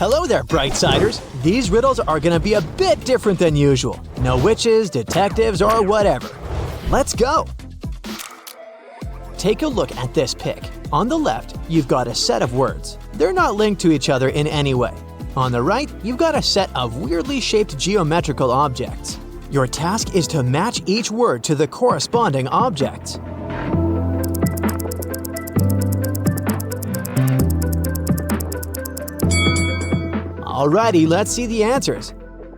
Hello there, Brightsiders! These riddles are gonna be a bit different than usual. No witches, detectives, or whatever. Let's go! Take a look at this pic. On the left, you've got a set of words. They're not linked to each other in any way. On the right, you've got a set of weirdly shaped geometrical objects. Your task is to match each word to the corresponding objects. Alrighty, let's see the answers.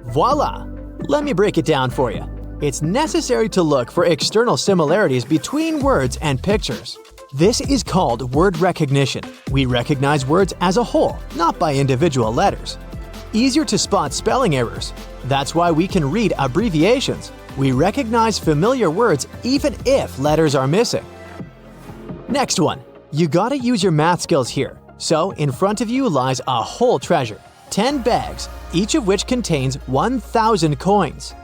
Voila! Let me break it down for you. It's necessary to look for external similarities between words and pictures. This is called word recognition. We recognize words as a whole, not by individual letters. Easier to spot spelling errors. That's why we can read abbreviations. We recognize familiar words even if letters are missing. Next one. You gotta use your math skills here. So, in front of you lies a whole treasure. 10 bags, each of which contains 1,000 coins.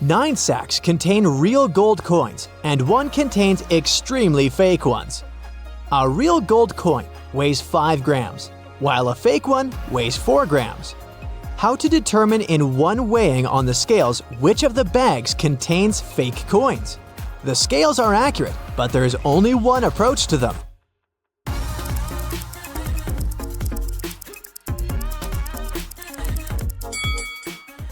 9 sacks contain real gold coins, and 1 contains extremely fake ones. A real gold coin weighs 5 grams, while a fake one weighs 4 grams. How to determine in one weighing on the scales which of the bags contains fake coins? The scales are accurate, but there is only one approach to them.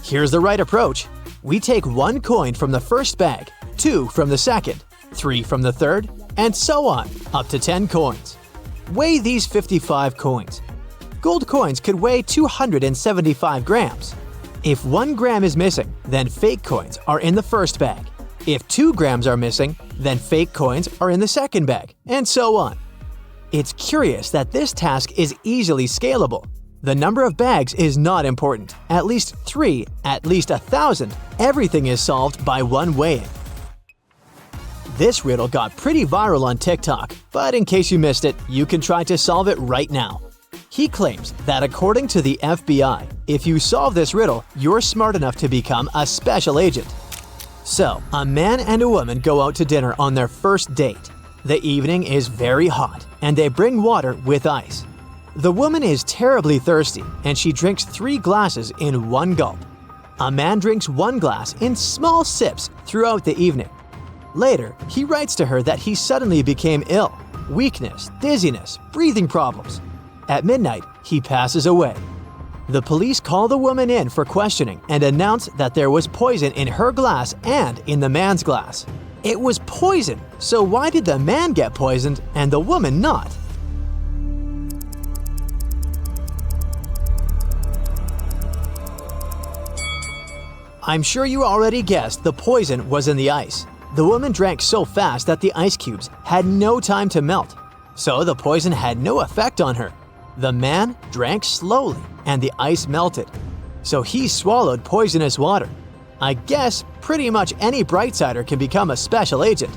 Here's the right approach. We take 1 coin from the first bag, 2 from the second, 3 from the third, and so on, up to 10 coins. Weigh these 55 coins. Gold coins could weigh 275 grams. If 1 gram is missing, then fake coins are in the first bag. If 2 grams are missing, then fake coins are in the second bag, and so on. It's curious that this task is easily scalable. The number of bags is not important. At least 3, at least 1,000, everything is solved by 1 weighing. This riddle got pretty viral on TikTok, but in case you missed it, you can try to solve it right now. He claims that according to the FBI, if you solve this riddle, you're smart enough to become a special agent. So, a man and a woman go out to dinner on their first date. The evening is very hot, and they bring water with ice. The woman is terribly thirsty, and she drinks 3 glasses in 1 gulp. A man drinks 1 glass in small sips throughout the evening. Later, he writes to her that he suddenly became ill. Weakness, dizziness, breathing problems. At midnight, he passes away. The police call the woman in for questioning and announce that there was poison in her glass and in the man's glass. It was poison, so why did the man get poisoned and the woman not? I'm sure you already guessed the poison was in the ice. The woman drank so fast that the ice cubes had no time to melt, so the poison had no effect on her. The man drank slowly and the ice melted, so he swallowed poisonous water. I guess pretty much any Brightsider can become a special agent.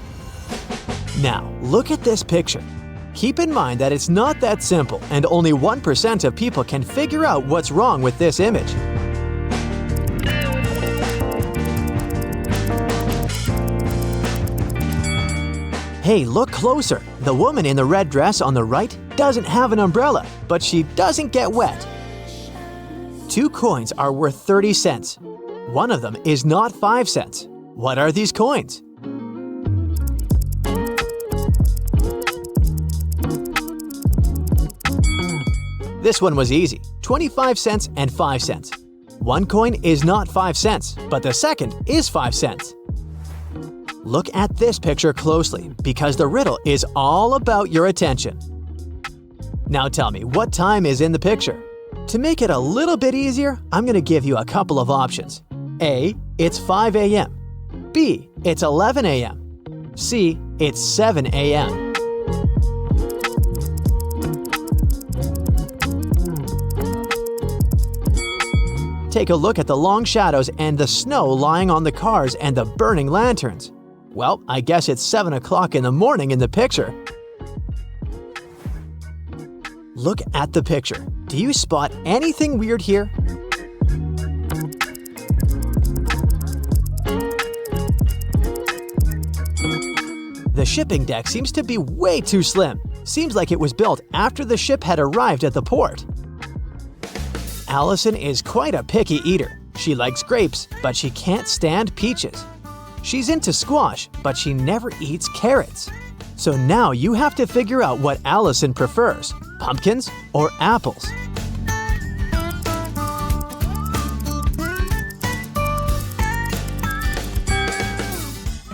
Now, look at this picture. Keep in mind that it's not that simple and only 1% of people can figure out what's wrong with this image. Hey, look closer. The woman in the red dress on the right doesn't have an umbrella, but she doesn't get wet. 2 coins are worth 30 cents. One of them is not 5 cents. What are these coins? This one was easy. 25 cents and 5 cents. 1 coin is not 5 cents, but the second is 5 cents. Look at this picture closely, because the riddle is all about your attention. Now tell me, what time is in the picture? To make it a little bit easier, I'm going to give you a couple of options. A. It's 5 a.m. B. It's 11 a.m. C. It's 7 a.m. Take a look at the long shadows and the snow lying on the cars and the burning lanterns. Well, I guess it's 7 o'clock in the morning in the picture. Look at the picture. Do you spot anything weird here? The shipping deck seems to be way too slim. Seems like it was built after the ship had arrived at the port. Allison is quite a picky eater. She likes grapes, but she can't stand peaches. She's into squash, but she never eats carrots. So now you have to figure out what Allison prefers, pumpkins or apples.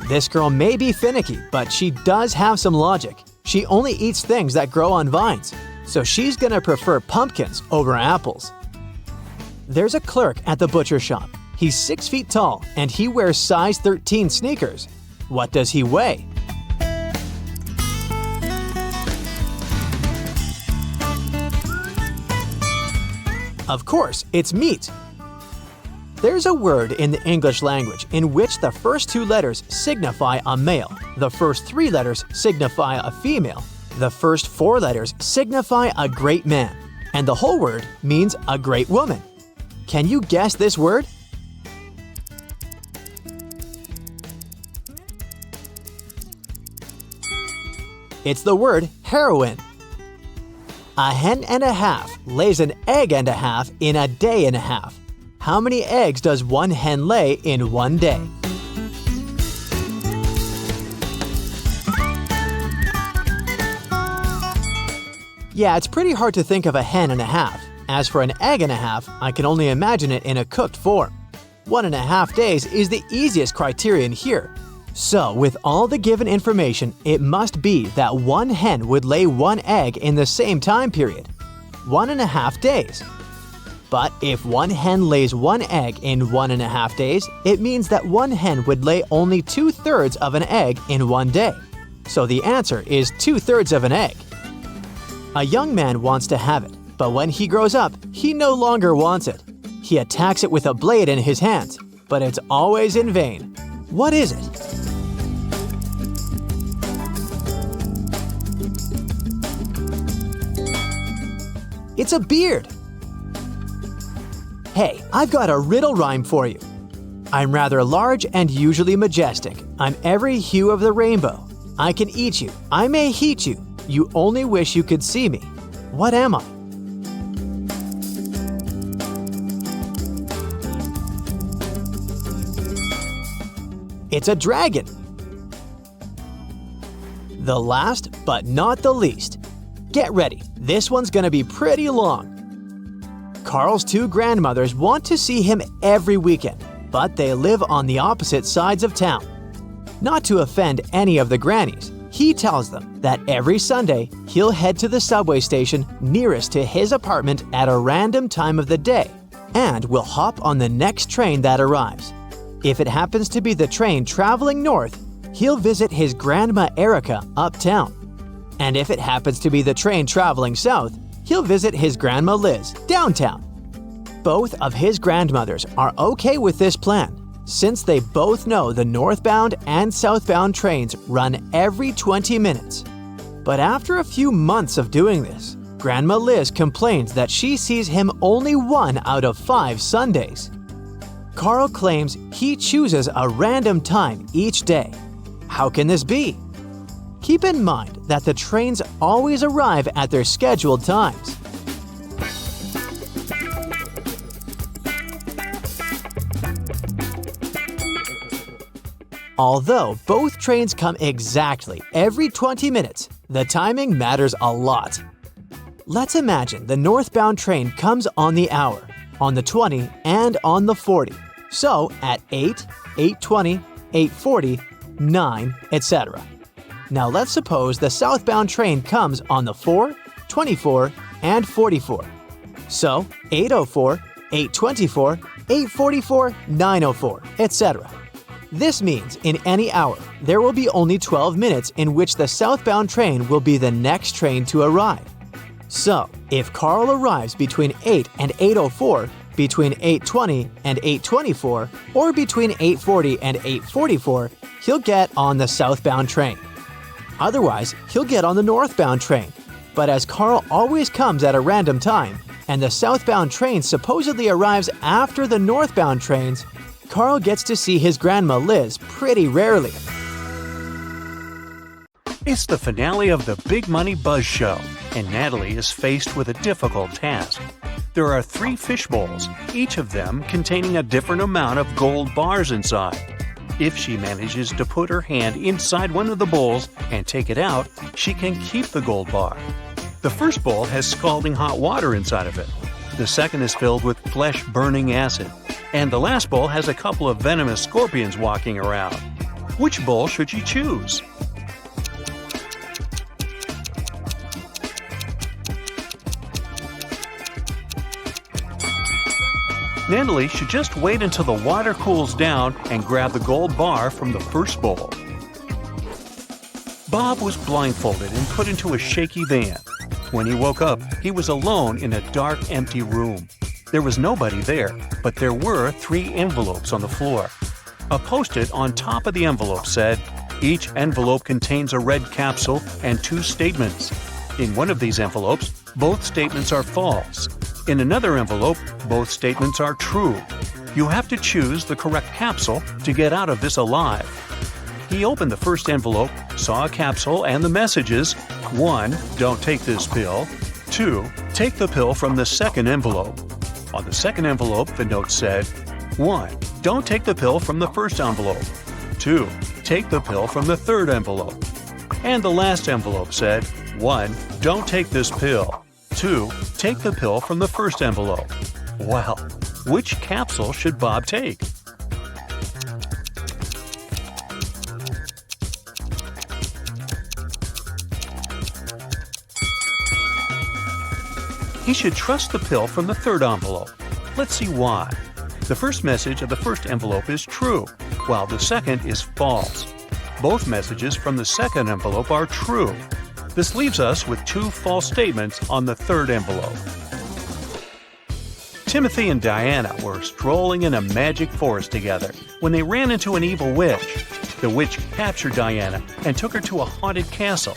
This girl may be finicky, but she does have some logic. She only eats things that grow on vines, so she's gonna prefer pumpkins over apples. There's a clerk at the butcher shop. He's 6 feet tall and he wears size 13 sneakers. What does he weigh? Of course, it's meat. There's a word in the English language in which the first 2 letters signify a male, the first 3 letters signify a female, the first 4 letters signify a great man, and the whole word means a great woman. Can you guess this word? It's the word heroine. A hen and a half lays an egg and a half in a day and a half. How many eggs does one hen lay in one day? Yeah, it's pretty hard to think of a hen and a half. As for an egg and a half, I can only imagine it in a cooked form. 1.5 days is the easiest criterion here. So, with all the given information, it must be that one hen would lay 1 egg in the same time period. 1.5 days. But if one hen lays 1 egg in 1.5 days, it means that one hen would lay only 2/3 of an egg in one day. So the answer is 2/3 of an egg. A young man wants to have it, but when he grows up, he no longer wants it. He attacks it with a blade in his hands, but it's always in vain. What is it? It's a beard. Hey, I've got a riddle rhyme for you. I'm rather large and usually majestic. I'm every hue of the rainbow. I can eat you. I may heat you. You only wish you could see me. What am I? It's a dragon. The last but not the least. Get ready. This one's gonna be pretty long. Carl's 2 grandmothers want to see him every weekend, but they live on the opposite sides of town. Not to offend any of the grannies, he tells them that every Sunday he'll head to the subway station nearest to his apartment at a random time of the day and will hop on the next train that arrives. If it happens to be the train traveling north, he'll visit his grandma Erica uptown. And if it happens to be the train traveling south, he'll visit his grandma Liz downtown. Both of his grandmothers are okay with this plan, since they both know the northbound and southbound trains run every 20 minutes. But after a few months of doing this, Grandma Liz complains that she sees him only 1 out of 5 Sundays. Carl claims he chooses a random time each day. How can this be? Keep in mind that the trains always arrive at their scheduled times. Although both trains come exactly every 20 minutes, the timing matters a lot. Let's imagine the northbound train comes on the hour, on the 20, and on the 40. So at 8, 8:20, 8:40, 9, etc. Now let's suppose the southbound train comes on the 4, 24, and 44. So 8:04, 8:24, 8:44, 9:04, etc. This means in any hour, there will be only 12 minutes in which the southbound train will be the next train to arrive. So, if Carl arrives between 8 and 8:04, between 8:20 and 8:24, or between 8:40 and 8:44, he'll get on the southbound train. Otherwise, he'll get on the northbound train. But as Carl always comes at a random time, and the southbound train supposedly arrives after the northbound trains, Carl gets to see his grandma Liz pretty rarely. It's the finale of the Big Money Buzz Show, and Natalie is faced with a difficult task. There are 3 fish bowls, each of them containing a different amount of gold bars inside. If she manages to put her hand inside one of the bowls and take it out, she can keep the gold bar. The first bowl has scalding hot water inside of it. The second is filled with flesh-burning acid. And the last bowl has a couple of venomous scorpions walking around. Which bowl should she choose? Natalie should just wait until the water cools down and grab the gold bar from the first bowl. Bob was blindfolded and put into a shaky van. When he woke up, he was alone in a dark, empty room. There was nobody there, but there were 3 envelopes on the floor. A post-it on top of the envelope said, "Each envelope contains a red capsule and 2 statements. In one of these envelopes, both statements are false. In another envelope, both statements are true. You have to choose the correct capsule to get out of this alive." He opened the first envelope, saw a capsule and the messages: 1. Don't take this pill. 2. Take the pill from the second envelope. On the second envelope, the note said: 1. Don't take the pill from the first envelope. 2. Take the pill from the third envelope. And the last envelope said: 1. Don't take this pill. 2. Take the pill from the first envelope. Well, which capsule should Bob take? He should trust the pill from the third envelope. Let's see why. The first message of the first envelope is true, while the second is false. Both messages from the second envelope are true. This leaves us with 2 false statements on the third envelope. Timothy and Diana were strolling in a magic forest together when they ran into an evil witch. The witch captured Diana and took her to a haunted castle.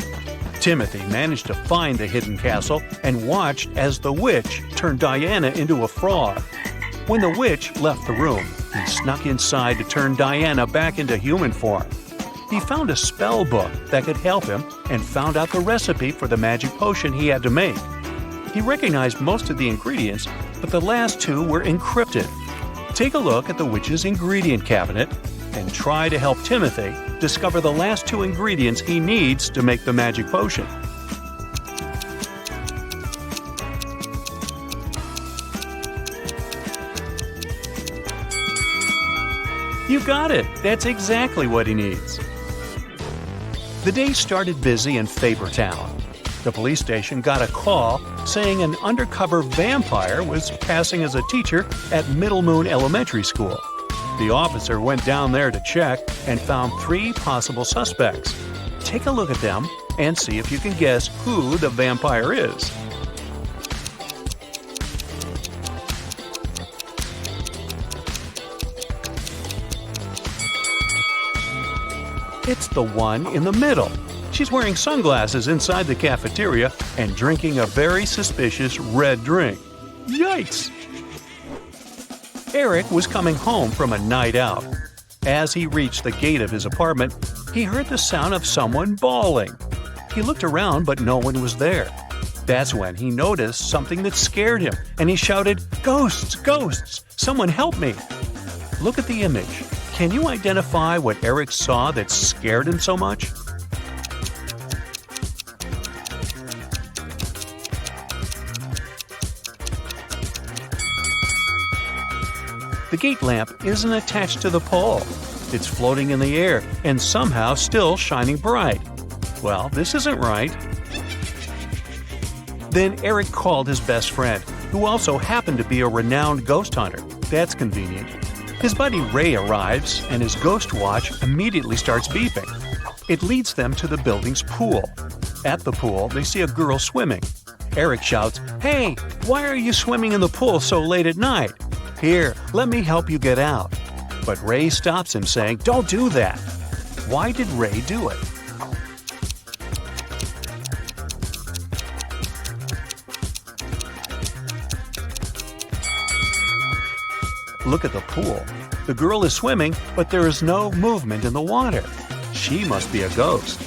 Timothy managed to find the hidden castle and watched as the witch turned Diana into a frog. When the witch left the room, he snuck inside to turn Diana back into human form. He found a spell book that could help him and found out the recipe for the magic potion he had to make. He recognized most of the ingredients, but the last 2 were encrypted. Take a look at the witch's ingredient cabinet and try to help Timothy discover the last 2 ingredients he needs to make the magic potion. You got it! That's exactly what he needs. The day started busy in Fabertown. The police station got a call saying an undercover vampire was passing as a teacher at Middle Moon Elementary School. The officer went down there to check and found 3 possible suspects. Take a look at them and see if you can guess who the vampire is. It's the one in the middle. She's wearing sunglasses inside the cafeteria and drinking a very suspicious red drink. Yikes! Eric was coming home from a night out. As he reached the gate of his apartment, he heard the sound of someone bawling. He looked around, but no one was there. That's when he noticed something that scared him, and he shouted, "Ghosts! Ghosts! Someone help me!" Look at the image. Can you identify what Eric saw that scared him so much? The gate lamp isn't attached to the pole. It's floating in the air and somehow still shining bright. Well, this isn't right. Then Eric called his best friend, who also happened to be a renowned ghost hunter. That's convenient. His buddy Ray arrives, and his ghost watch immediately starts beeping. It leads them to the building's pool. At the pool, they see a girl swimming. Eric shouts, "Hey, why are you swimming in the pool so late at night? Here, let me help you get out." But Ray stops him, saying, "Don't do that." Why did Ray do it? Look at the pool. The girl is swimming, but there is no movement in the water. She must be a ghost.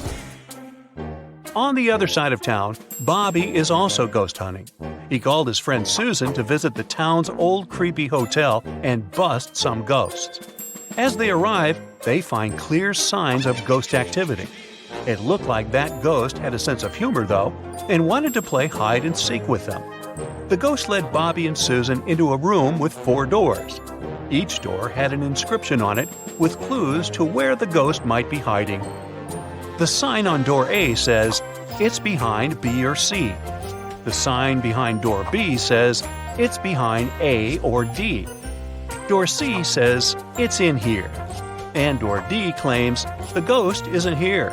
On the other side of town, Bobby is also ghost hunting. He called his friend Susan to visit the town's old creepy hotel and bust some ghosts. As they arrive, they find clear signs of ghost activity. It looked like that ghost had a sense of humor, though, and wanted to play hide and seek with them. The ghost led Bobby and Susan into a room with 4 doors. Each door had an inscription on it with clues to where the ghost might be hiding. The sign on door A says, "It's behind B or C." The sign behind door B says, "It's behind A or D." Door C says, "It's in here." And door D claims, "The ghost isn't here."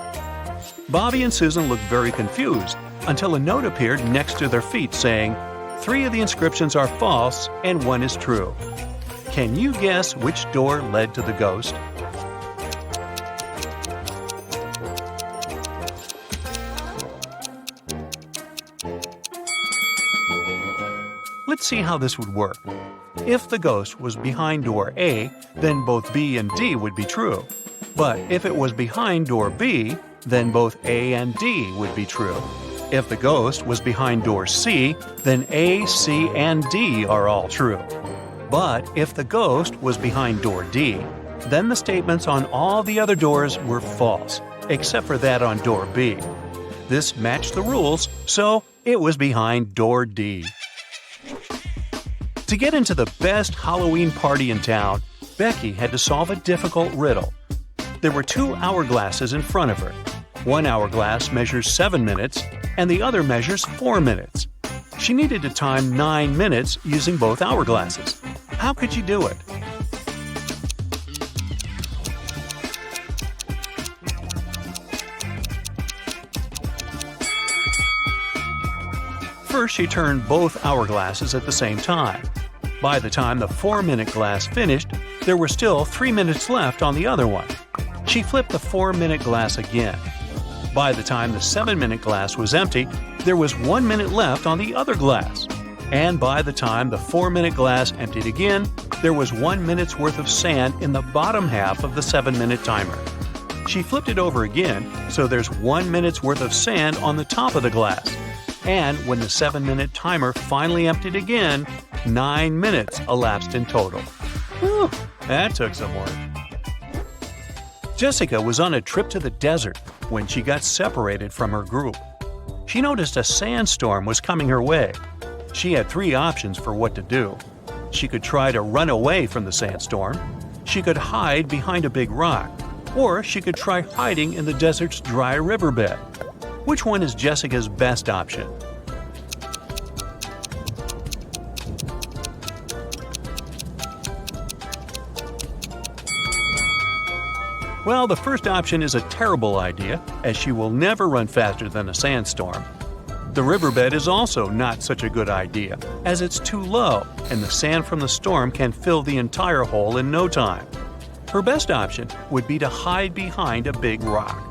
Bobby and Susan looked very confused until a note appeared next to their feet saying, "3 of the inscriptions are false and 1 is true." Can you guess which door led to the ghost? Let's see how this would work. If the ghost was behind door A, then both B and D would be true. But if it was behind door B, then both A and D would be true. If the ghost was behind door C, then A, C, and D are all true. But if the ghost was behind door D, then the statements on all the other doors were false, except for that on door B. This matched the rules, so it was behind door D. To get into the best Halloween party in town, Becky had to solve a difficult riddle. There were 2 hourglasses in front of her. One hourglass measures 7 minutes, and the other measures 4 minutes. She needed to time 9 minutes using both hourglasses. How could she do it? First, she turned both hourglasses at the same time. By the time the 4-minute glass finished, there were still 3 minutes left on the other one. She flipped the 4-minute glass again. By the time the 7-minute glass was empty, there was 1 minute left on the other glass. And by the time the 4-minute glass emptied again, there was 1 minute's worth of sand in the bottom half of the 7-minute timer. She flipped it over again, so there's 1 minute's worth of sand on the top of the glass. And when the 7-minute timer finally emptied again, 9 minutes elapsed in total. Whew, that took some work. Jessica was on a trip to the desert when she got separated from her group. She noticed a sandstorm was coming her way. She had 3 options for what to do. She could try to run away from the sandstorm, she could hide behind a big rock, or she could try hiding in the desert's dry riverbed. Which one is Jessica's best option? Well, the first option is a terrible idea, as she will never run faster than a sandstorm. The riverbed is also not such a good idea, as it's too low, and the sand from the storm can fill the entire hole in no time. Her best option would be to hide behind a big rock.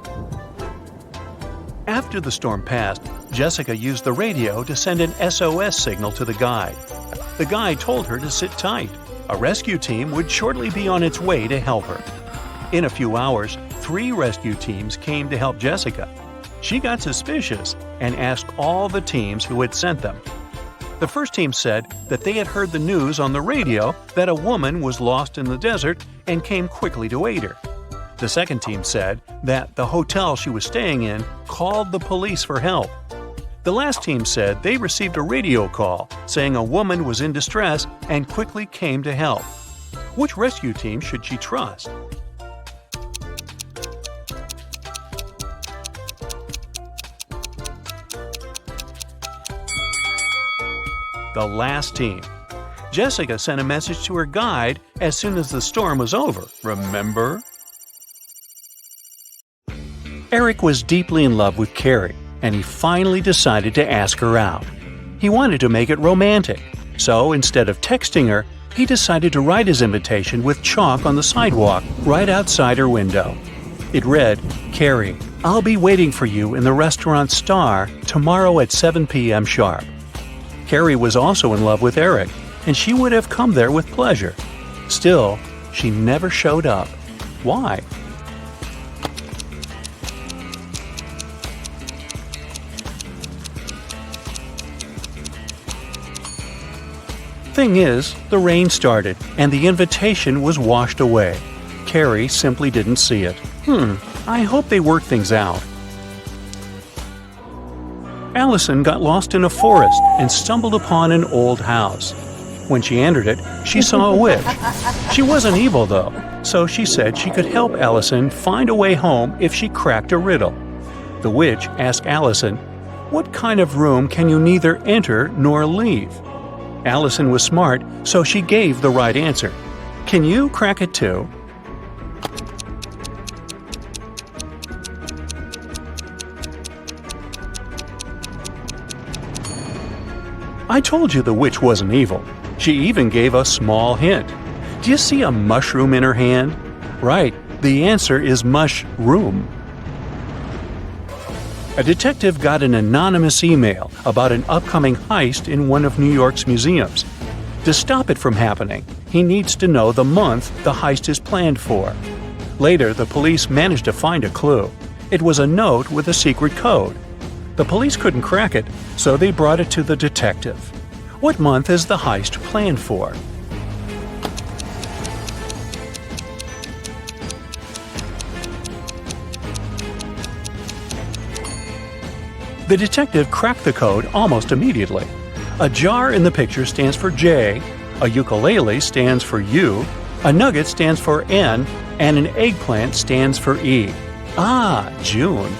After the storm passed, Jessica used the radio to send an SOS signal to the guide. The guide told her to sit tight. A rescue team would shortly be on its way to help her. In a few hours, 3 rescue teams came to help Jessica. She got suspicious and asked all the teams who had sent them. The first team said that they had heard the news on the radio that a woman was lost in the desert and came quickly to aid her. The second team said that the hotel she was staying in called the police for help. The last team said they received a radio call saying a woman was in distress and quickly came to help. Which rescue team should she trust? The last team. Jessica sent a message to her guide as soon as the storm was over, remember? Eric was deeply in love with Carrie, and he finally decided to ask her out. He wanted to make it romantic, so instead of texting her, he decided to write his invitation with chalk on the sidewalk right outside her window. It read, "Carrie, I'll be waiting for you in the restaurant Star tomorrow at 7 p.m. sharp." Carrie was also in love with Eric, and she would have come there with pleasure. Still, she never showed up. Why? thing is, the rain started, and the invitation was washed away. Carrie simply didn't see it. I hope they work things out. Allison got lost in a forest and stumbled upon an old house. When she entered it, she saw a witch. She wasn't evil, though, so she said she could help Allison find a way home if she cracked a riddle. The witch asked Allison, "What kind of room can you neither enter nor leave?" Allison was smart, so she gave the right answer. "Can you crack it too?" I told you the witch wasn't evil. She even gave a small hint. Do you see a mushroom in her hand? Right, the answer is mush-room. A detective got an anonymous email about an upcoming heist in one of New York's museums. To stop it from happening, he needs to know the month the heist is planned for. Later, the police managed to find a clue. It was a note with a secret code. The police couldn't crack it, so they brought it to the detective. What month is the heist planned for? The detective cracked the code almost immediately. A jar in the picture stands for J, a ukulele stands for U, a nugget stands for N, and an eggplant stands for E. Ah, June.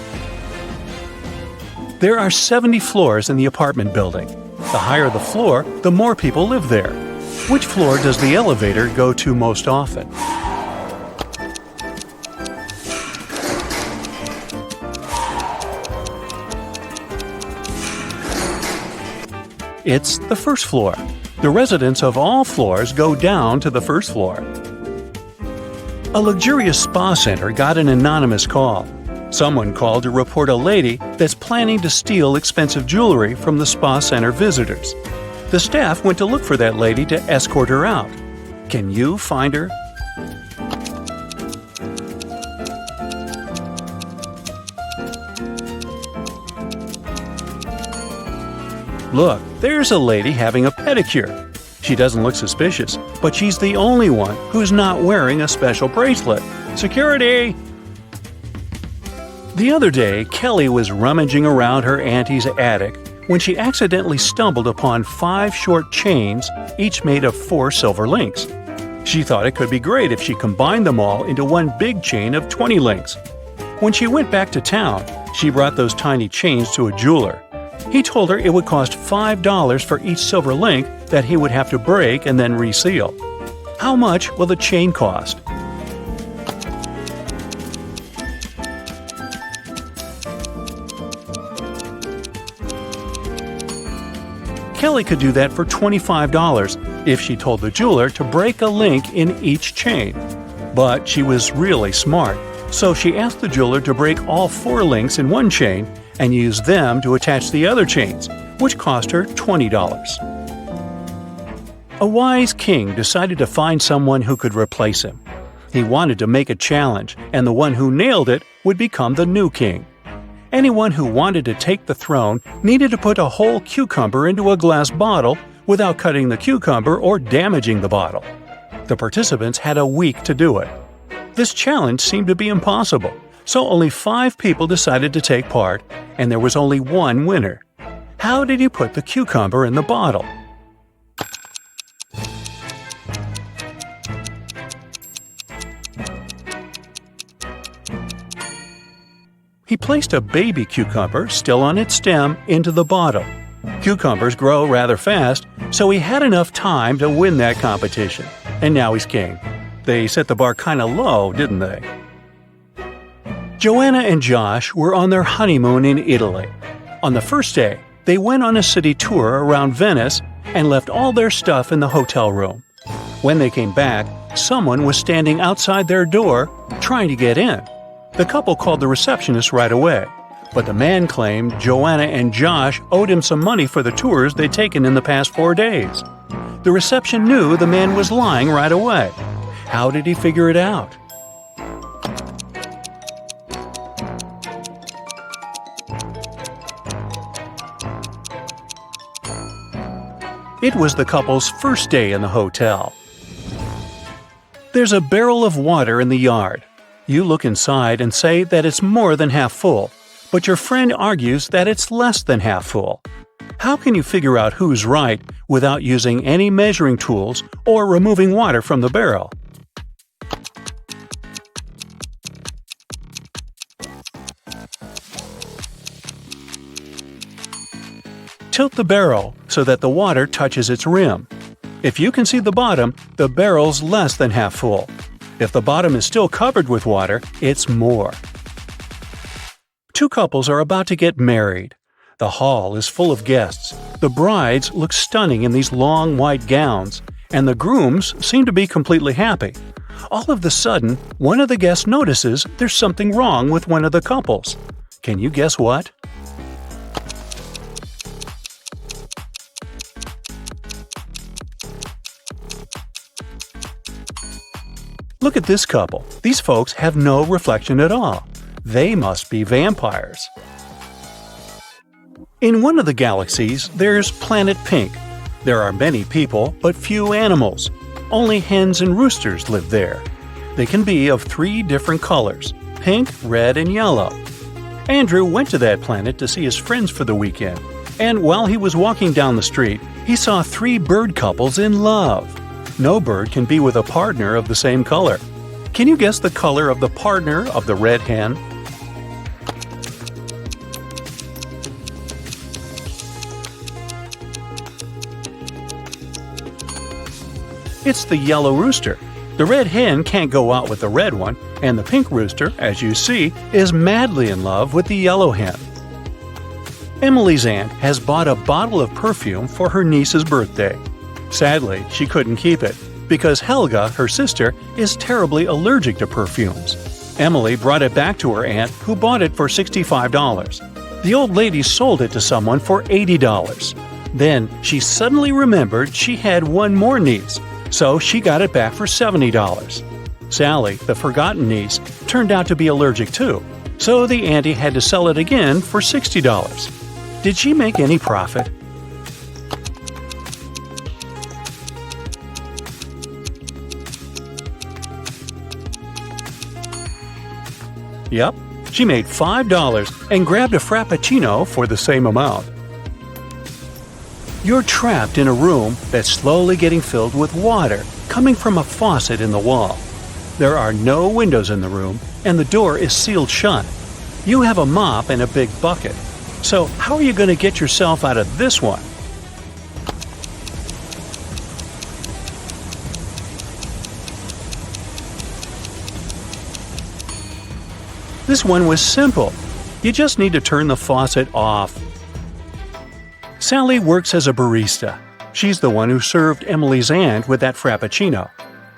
There are 70 floors in the apartment building. The higher the floor, the more people live there. Which floor does the elevator go to most often? It's the first floor. The residents of all floors go down to the first floor. A luxurious spa center got an anonymous call. Someone called to report a lady that's planning to steal expensive jewelry from the spa center visitors. The staff went to look for that lady to escort her out. Can you find her? Look, there's a lady having a pedicure. She doesn't look suspicious, but she's the only one who's not wearing a special bracelet. Security! The other day, Kelly was rummaging around her auntie's attic when she accidentally stumbled upon 5 short chains, each made of 4 silver links. She thought it could be great if she combined them all into one big chain of 20 links. When she went back to town, she brought those tiny chains to a jeweler. He told her it would cost $5 for each silver link that he would have to break and then reseal. How much will the chain cost? Kelly could do that for $25 if she told the jeweler to break a link in each chain. But she was really smart, so she asked the jeweler to break all 4 links in one chain and use them to attach the other chains, which cost her $20. A wise king decided to find someone who could replace him. He wanted to make a challenge, and the one who nailed it would become the new king. Anyone who wanted to take the throne needed to put a whole cucumber into a glass bottle without cutting the cucumber or damaging the bottle. The participants had a week to do it. This challenge seemed to be impossible, so only 5 people decided to take part, and there was only one winner. How did he put the cucumber in the bottle? He placed a baby cucumber, still on its stem, into the bottle. Cucumbers grow rather fast, so he had enough time to win that competition. And now he's king. They set the bar kinda low, didn't they? Joanna and Josh were on their honeymoon in Italy. On the first day, they went on a city tour around Venice and left all their stuff in the hotel room. When they came back, someone was standing outside their door trying to get in. The couple called the receptionist right away, but the man claimed Joanna and Josh owed him some money for the tours they'd taken in the past 4 days. The reception knew the man was lying right away. How did he figure it out? It was the couple's first day in the hotel. There's a barrel of water in the yard. You look inside and say that it's more than half full, but your friend argues that it's less than half full. How can you figure out who's right without using any measuring tools or removing water from the barrel? Tilt the barrel so that the water touches its rim. If you can see the bottom, the barrel's less than half full. If the bottom is still covered with water, it's more. Two couples are about to get married. The hall is full of guests. The brides look stunning in these long white gowns, and the grooms seem to be completely happy. All of a sudden, one of the guests notices there's something wrong with one of the couples. Can you guess what? Look at this couple. These folks have no reflection at all. They must be vampires. In one of the galaxies, there's Planet Pink. There are many people, but few animals. Only hens and roosters live there. They can be of 3 different colors: pink, red, and yellow. Andrew went to that planet to see his friends for the weekend, and while he was walking down the street, he saw 3 bird couples in love. No bird can be with a partner of the same color. Can you guess the color of the partner of the red hen? It's the yellow rooster. The red hen can't go out with the red one, and the pink rooster, as you see, is madly in love with the yellow hen. Emily's aunt has bought a bottle of perfume for her niece's birthday. Sadly, she couldn't keep it, because Helga, her sister, is terribly allergic to perfumes. Emily brought it back to her aunt, who bought it for $65. The old lady sold it to someone for $80. Then she suddenly remembered she had one more niece, so she got it back for $70. Sally, the forgotten niece, turned out to be allergic too, so the auntie had to sell it again for $60. Did she make any profit? Yep, she made $5 and grabbed a frappuccino for the same amount. You're trapped in a room that's slowly getting filled with water coming from a faucet in the wall. There are no windows in the room, and the door is sealed shut. You have a mop and a big bucket. So how are you going to get yourself out of this one? This one was simple. You just need to turn the faucet off. Sally works as a barista. She's the one who served Emily's aunt with that frappuccino.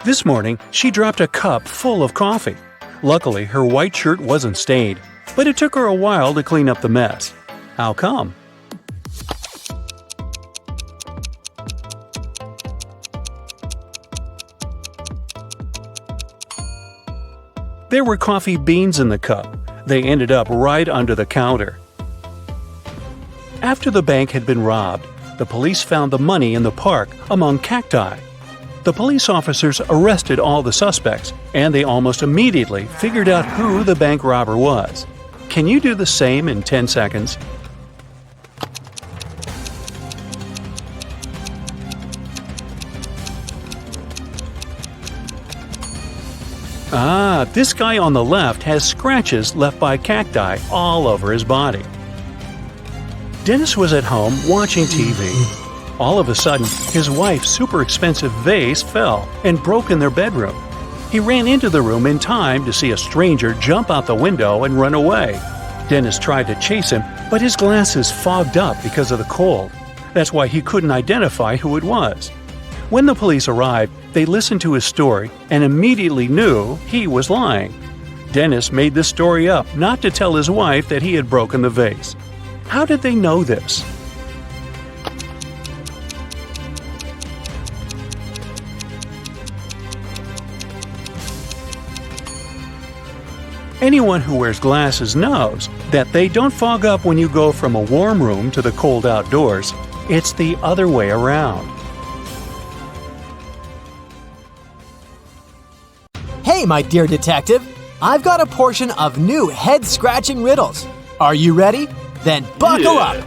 This morning, she dropped a cup full of coffee. Luckily, her white shirt wasn't stained, but it took her a while to clean up the mess. How come? There were coffee beans in the cup. They ended up right under the counter. After the bank had been robbed, the police found the money in the park among cacti. The police officers arrested all the suspects, and they almost immediately figured out who the bank robber was. Can you do the same in 10 seconds? This guy on the left has scratches left by cacti all over his body. Dennis was at home watching TV. All of a sudden, his wife's super expensive vase fell and broke in their bedroom. He ran into the room in time to see a stranger jump out the window and run away. Dennis tried to chase him, but his glasses fogged up because of the cold. That's why he couldn't identify who it was. When the police arrived, they listened to his story and immediately knew he was lying. Dennis made this story up not to tell his wife that he had broken the vase. How did they know this? Anyone who wears glasses knows that they don't fog up when you go from a warm room to the cold outdoors. It's the other way around. Hey, my dear detective, I've got a portion of new head-scratching riddles. Are you ready? Then buckle up!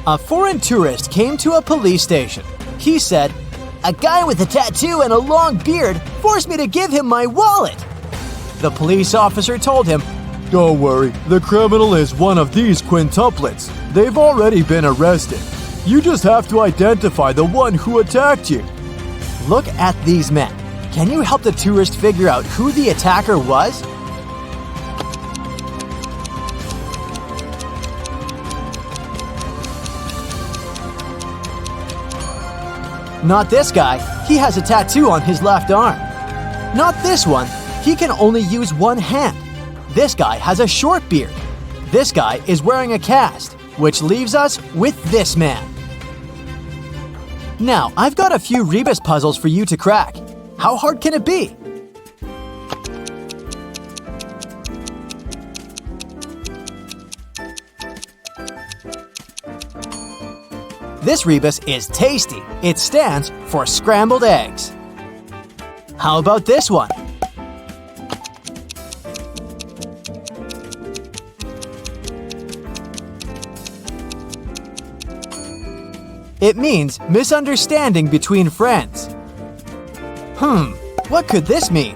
A foreign tourist came to a police station. He said, "A guy with a tattoo and a long beard forced me to give him my wallet." The police officer told him, "Don't worry, the criminal is one of these quintuplets. They've already been arrested. You just have to identify the one who attacked you." Look at these men. Can you help the tourist figure out who the attacker was? Not this guy. He has a tattoo on his left arm. Not this one. He can only use one hand. This guy has a short beard. This guy is wearing a cast, which leaves us with this man. Now, I've got a few rebus puzzles for you to crack. How hard can it be? This rebus is tasty. It stands for scrambled eggs. How about this one? It means misunderstanding between friends. What could this mean?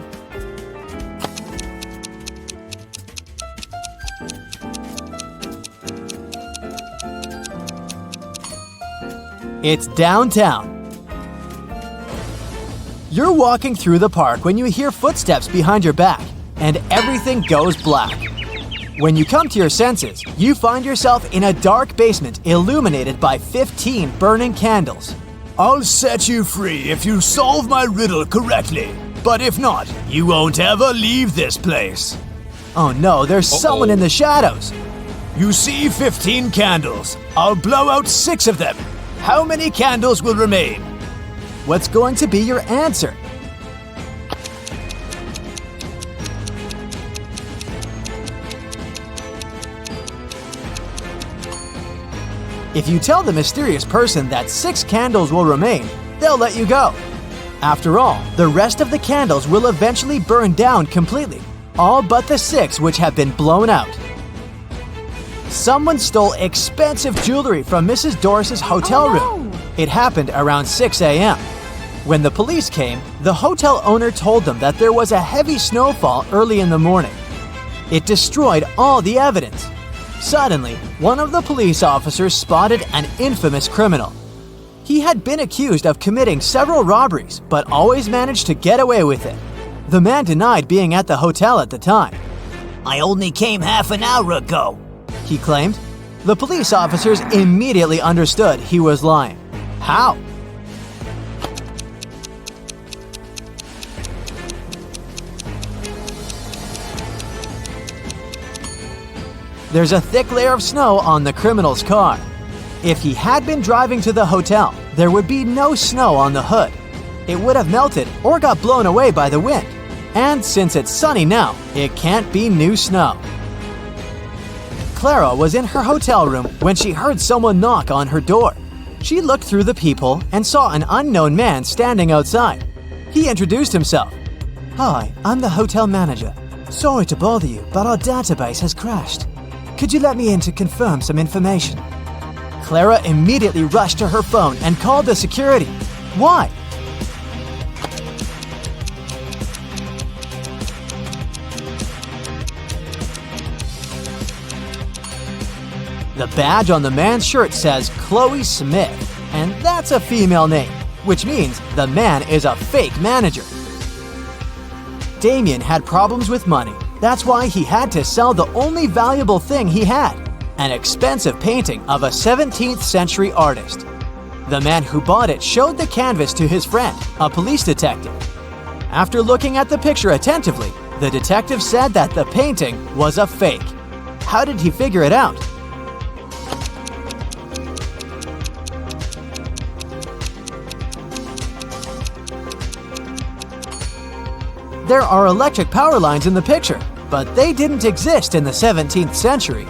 It's downtown. You're walking through the park when you hear footsteps behind your back, and everything goes black. When you come to your senses, you find yourself in a dark basement illuminated by 15 burning candles. I'll set you free if you solve my riddle correctly. But if not, you won't ever leave this place. Oh no, there's someone in the shadows. You see 15 candles. I'll blow out 6 of them. How many candles will remain? What's going to be your answer? If you tell the mysterious person that 6 candles will remain, they'll let you go. After all, the rest of the candles will eventually burn down completely, all but the 6 which have been blown out. Someone stole expensive jewelry from Mrs. Doris's hotel room. It happened around 6 a.m. When the police came, the hotel owner told them that there was a heavy snowfall early in the morning. It destroyed all the evidence. Suddenly, one of the police officers spotted an infamous criminal. He had been accused of committing several robberies, but always managed to get away with it. The man denied being at the hotel at the time. I only came half an hour ago, he claimed. The police officers immediately understood he was lying. How? There's a thick layer of snow on the criminal's car. If he had been driving to the hotel, there would be no snow on the hood. It would have melted or got blown away by the wind. And since it's sunny now, it can't be new snow. Clara was in her hotel room when she heard someone knock on her door. She looked through the peephole and saw an unknown man standing outside. He introduced himself. "Hi, I'm the hotel manager. Sorry to bother you, but our database has crashed. Could you let me in to confirm some information?" Clara immediately rushed to her phone and called the security. Why? The badge on the man's shirt says Chloe Smith, and that's a female name, which means the man is a fake manager. Damien had problems with money. That's why he had to sell the only valuable thing he had, an expensive painting of a 17th century artist. The man who bought it showed the canvas to his friend, a police detective. After looking at the picture attentively, the detective said that the painting was a fake. How did he figure it out? There are electric power lines in the picture, but they didn't exist in the 17th century.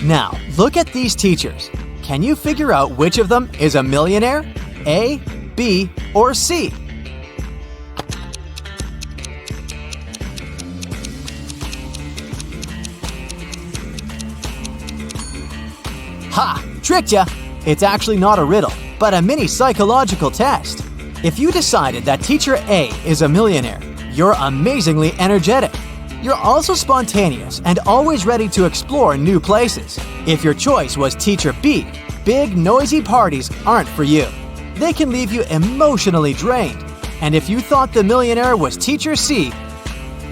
Now, look at these teachers. Can you figure out which of them is a millionaire? A, B, or C? Tricked ya! It's actually not a riddle, but a mini psychological test. If you decided that teacher A is a millionaire, you're amazingly energetic. You're also spontaneous and always ready to explore new places. If your choice was teacher B, big noisy parties aren't for you. They can leave you emotionally drained. And if you thought the millionaire was teacher C,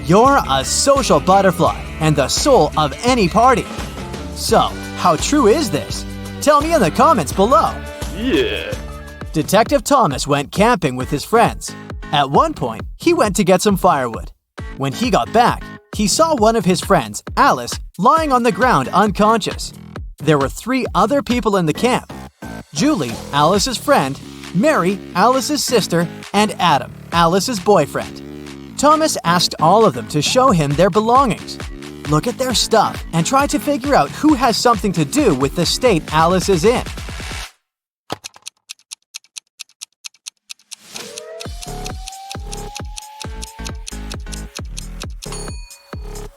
you're a social butterfly and the soul of any party. So, how true is this? Tell me in the comments below. Yeah. Detective Thomas went camping with his friends. At one point, he went to get some firewood. When he got back, he saw one of his friends, Alice, lying on the ground unconscious. There were 3 other people in the camp: Julie, Alice's friend, Mary, Alice's sister, and Adam, Alice's boyfriend. Thomas asked all of them to show him their belongings. Look at their stuff and try to figure out who has something to do with the state Alice is in.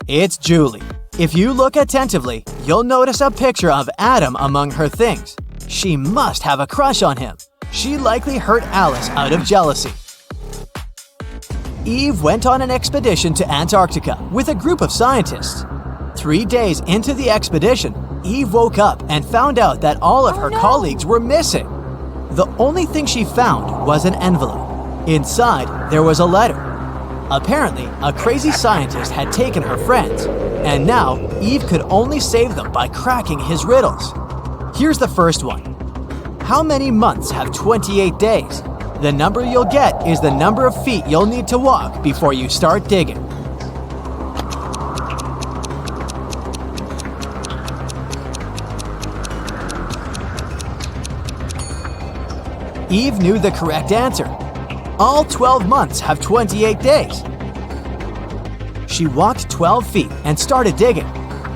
It's Julie. If you look attentively, you'll notice a picture of Adam among her things. She must have a crush on him. She likely hurt Alice out of jealousy. Eve went on an expedition to Antarctica with a group of scientists. 3 days into the expedition, Eve woke up and found out that all of her colleagues were missing. The only thing she found was an envelope. Inside, there was a letter. Apparently, a crazy scientist had taken her friends, and now Eve could only save them by cracking his riddles. Here's the first one. How many months have 28 days? The number you'll get is the number of feet you'll need to walk before you start digging. Eve knew the correct answer. All 12 months have 28 days. She walked 12 feet and started digging.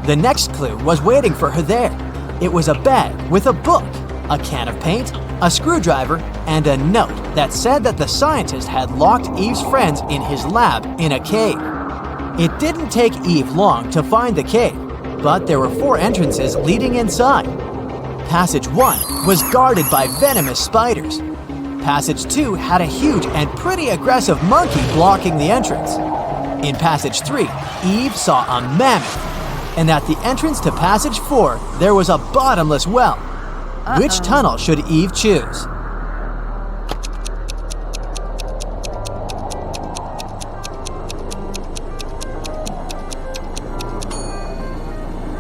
The next clue was waiting for her there. It was a bag with a book, a can of paint, a screwdriver, and a note that said that the scientist had locked Eve's friends in his lab in a cave. It didn't take Eve long to find the cave, but there were 4 entrances leading inside. Passage 1 was guarded by venomous spiders. Passage 2 had a huge and pretty aggressive monkey blocking the entrance. In Passage 3, Eve saw a mammoth. And at the entrance to Passage 4, there was a bottomless well. Which tunnel should Eve choose?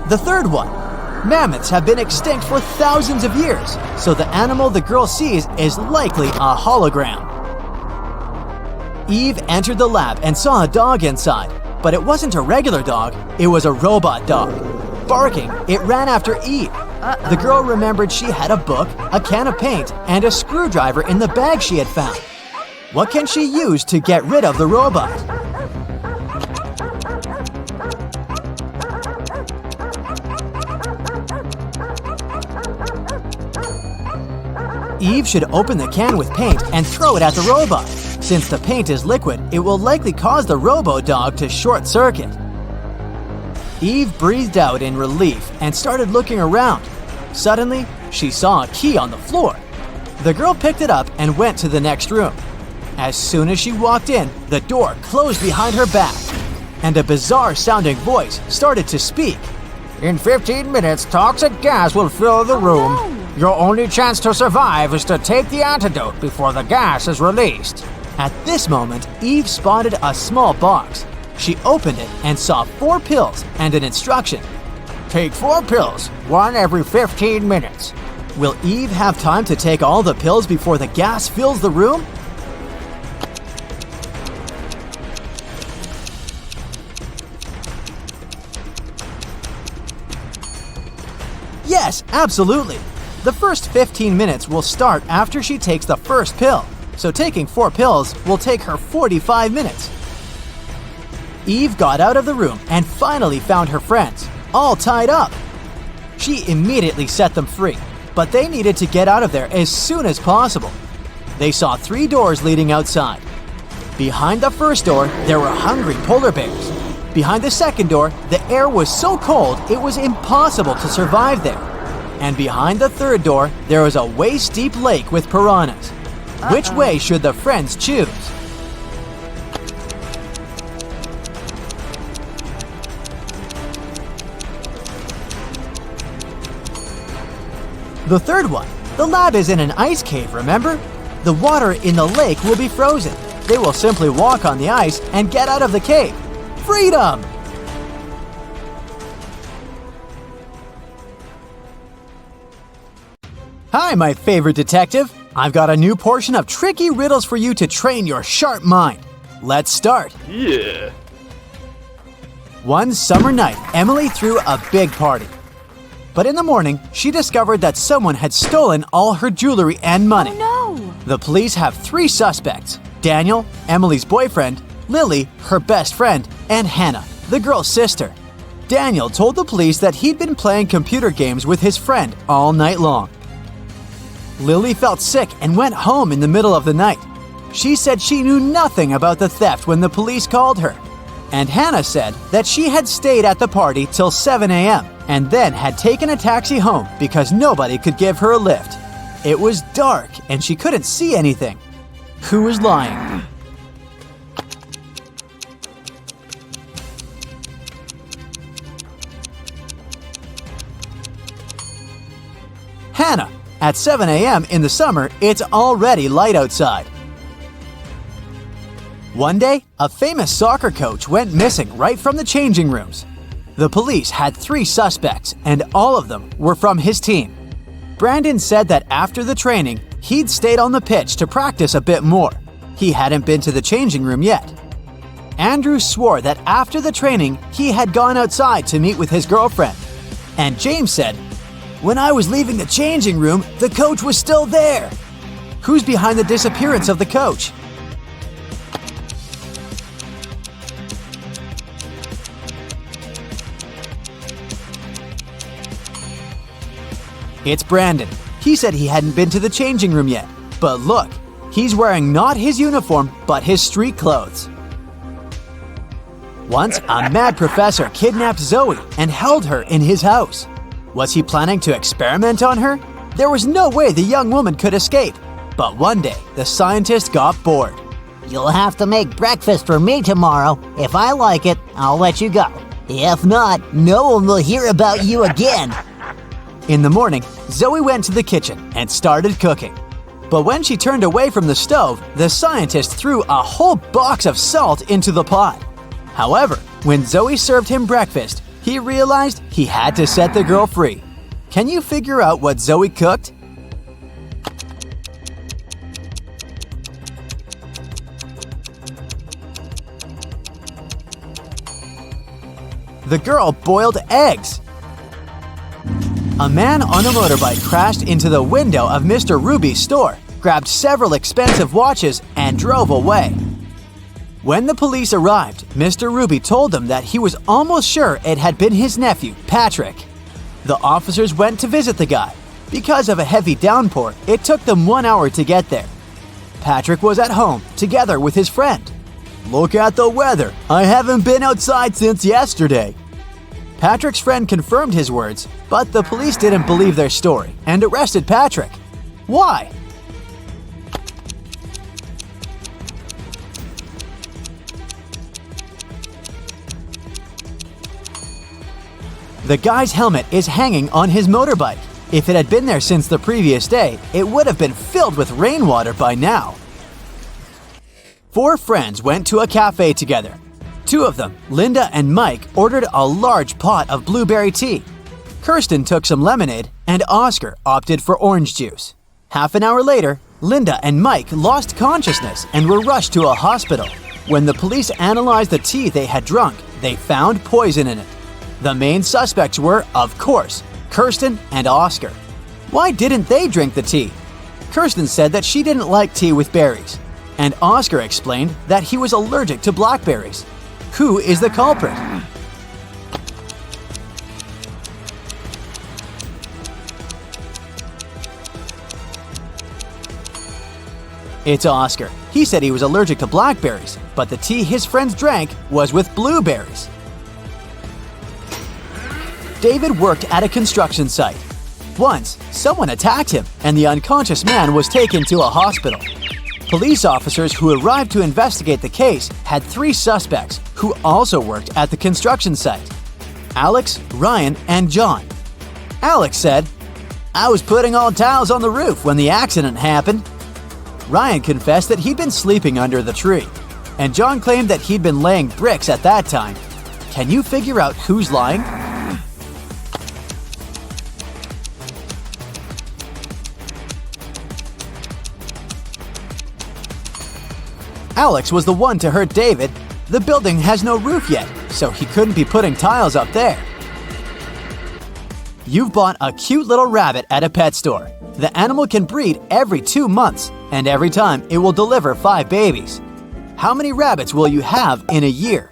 The third one. Mammoths have been extinct for thousands of years, so the animal the girl sees is likely a hologram. Eve entered the lab and saw a dog inside, but it wasn't a regular dog, it was a robot dog. Barking, it ran after Eve. The girl remembered she had a book, a can of paint, and a screwdriver in the bag she had found. What can she use to get rid of the robot? Eve should open the can with paint and throw it at the robot. Since the paint is liquid, it will likely cause the robo-dog to short-circuit. Eve breathed out in relief and started looking around. Suddenly, she saw a key on the floor. The girl picked it up and went to the next room. As soon as she walked in, the door closed behind her back, and a bizarre-sounding voice started to speak. In 15 minutes, toxic gas will fill the room. Your only chance to survive is to take the antidote before the gas is released. At this moment, Eve spotted a small box. She opened it and saw 4 pills and an instruction. Take 4 pills, 1 every 15 minutes. Will Eve have time to take all the pills before the gas fills the room? Yes, absolutely. The first 15 minutes will start after she takes the first pill, so taking 4 pills will take her 45 minutes. Eve got out of the room and finally found her friends, all tied up. She immediately set them free, but they needed to get out of there as soon as possible. They saw 3 doors leading outside. Behind the first door, there were hungry polar bears. Behind the second door, the air was so cold it was impossible to survive there. and behind the third door, there was a waist-deep lake with piranhas. Which way should the friends choose? The third one. The lab is in an ice cave, remember? The water in the lake will be frozen. They will simply walk on the ice and get out of the cave. Freedom! Hi, my favorite detective. I've got a new portion of tricky riddles for you to train your sharp mind. Let's start. Yeah. One summer night, Emily threw a big party. But in the morning, she discovered that someone had stolen all her jewelry and money. Oh no! The police have 3 suspects: Daniel, Emily's boyfriend, Lily, her best friend, and Hannah, the girl's sister. Daniel told the police that he'd been playing computer games with his friend all night long. Lily felt sick and went home in the middle of the night. She said she knew nothing about the theft when the police called her. And Hannah said that she had stayed at the party till 7 a.m. and then had taken a taxi home because nobody could give her a lift. It was dark and she couldn't see anything. Who was lying? Hannah. At 7 a.m. in the summer, it's already light outside. One day, a famous soccer coach went missing right from the changing rooms. The police had 3 suspects, and all of them were from his team. Brandon said that after the training, he'd stayed on the pitch to practice a bit more. He hadn't been to the changing room yet. Andrew swore that after the training, he had gone outside to meet with his girlfriend. And James said, "When I was leaving the changing room, the coach was still there." Who's behind the disappearance of the coach? It's Brandon. He said he hadn't been to the changing room yet. But look, he's wearing not his uniform, but his street clothes. Once, a mad professor kidnapped Zoe and held her in his house. Was he planning to experiment on her? There was no way the young woman could escape. But one day, the scientist got bored. "You'll have to make breakfast for me tomorrow. If I like it, I'll let you go. If not, no one will hear about you again." In the morning, Zoe went to the kitchen and started cooking. But when she turned away from the stove, the scientist threw a whole box of salt into the pot. However, when Zoe served him breakfast, he realized he had to set the girl free. Can you figure out what Zoe cooked? The girl boiled eggs. A man on a motorbike crashed into the window of Mr. Ruby's store, grabbed several expensive watches, and drove away. When the police arrived, Mr. Ruby told them that he was almost sure it had been his nephew, Patrick. The officers went to visit the guy. Because of a heavy downpour, it took them 1 hour to get there. Patrick was at home, together with his friend. "Look at the weather. I haven't been outside since yesterday." Patrick's friend confirmed his words, but the police didn't believe their story and arrested Patrick. Why? The guy's helmet is hanging on his motorbike. If it had been there since the previous day, it would have been filled with rainwater by now. 4 friends went to a cafe together. 2 of them, Linda and Mike, ordered a large pot of blueberry tea. Kirsten took some lemonade, and Oscar opted for orange juice. Half an hour later, Linda and Mike lost consciousness and were rushed to a hospital. When the police analyzed the tea they had drunk, they found poison in it. The main suspects were, of course, Kirsten and Oscar. Why didn't they drink the tea? Kirsten said that she didn't like tea with berries, and Oscar explained that he was allergic to blackberries. Who is the culprit? It's Oscar. He said he was allergic to blackberries, but the tea his friends drank was with blueberries. David worked at a construction site. Once, someone attacked him, and the unconscious man was taken to a hospital. Police officers who arrived to investigate the case had 3 suspects who also worked at the construction site: Alex, Ryan, and John. Alex said, "I was putting all tiles on the roof when the accident happened." Ryan confessed that he'd been sleeping under the tree, and John claimed that he'd been laying bricks at that time. Can you figure out who's lying? Alex was the one to hurt David. The building has no roof yet, so he couldn't be putting tiles up there. You've bought a cute little rabbit at a pet store. The animal can breed every 2 months, and every time it will deliver 5 babies. How many rabbits will you have in a year?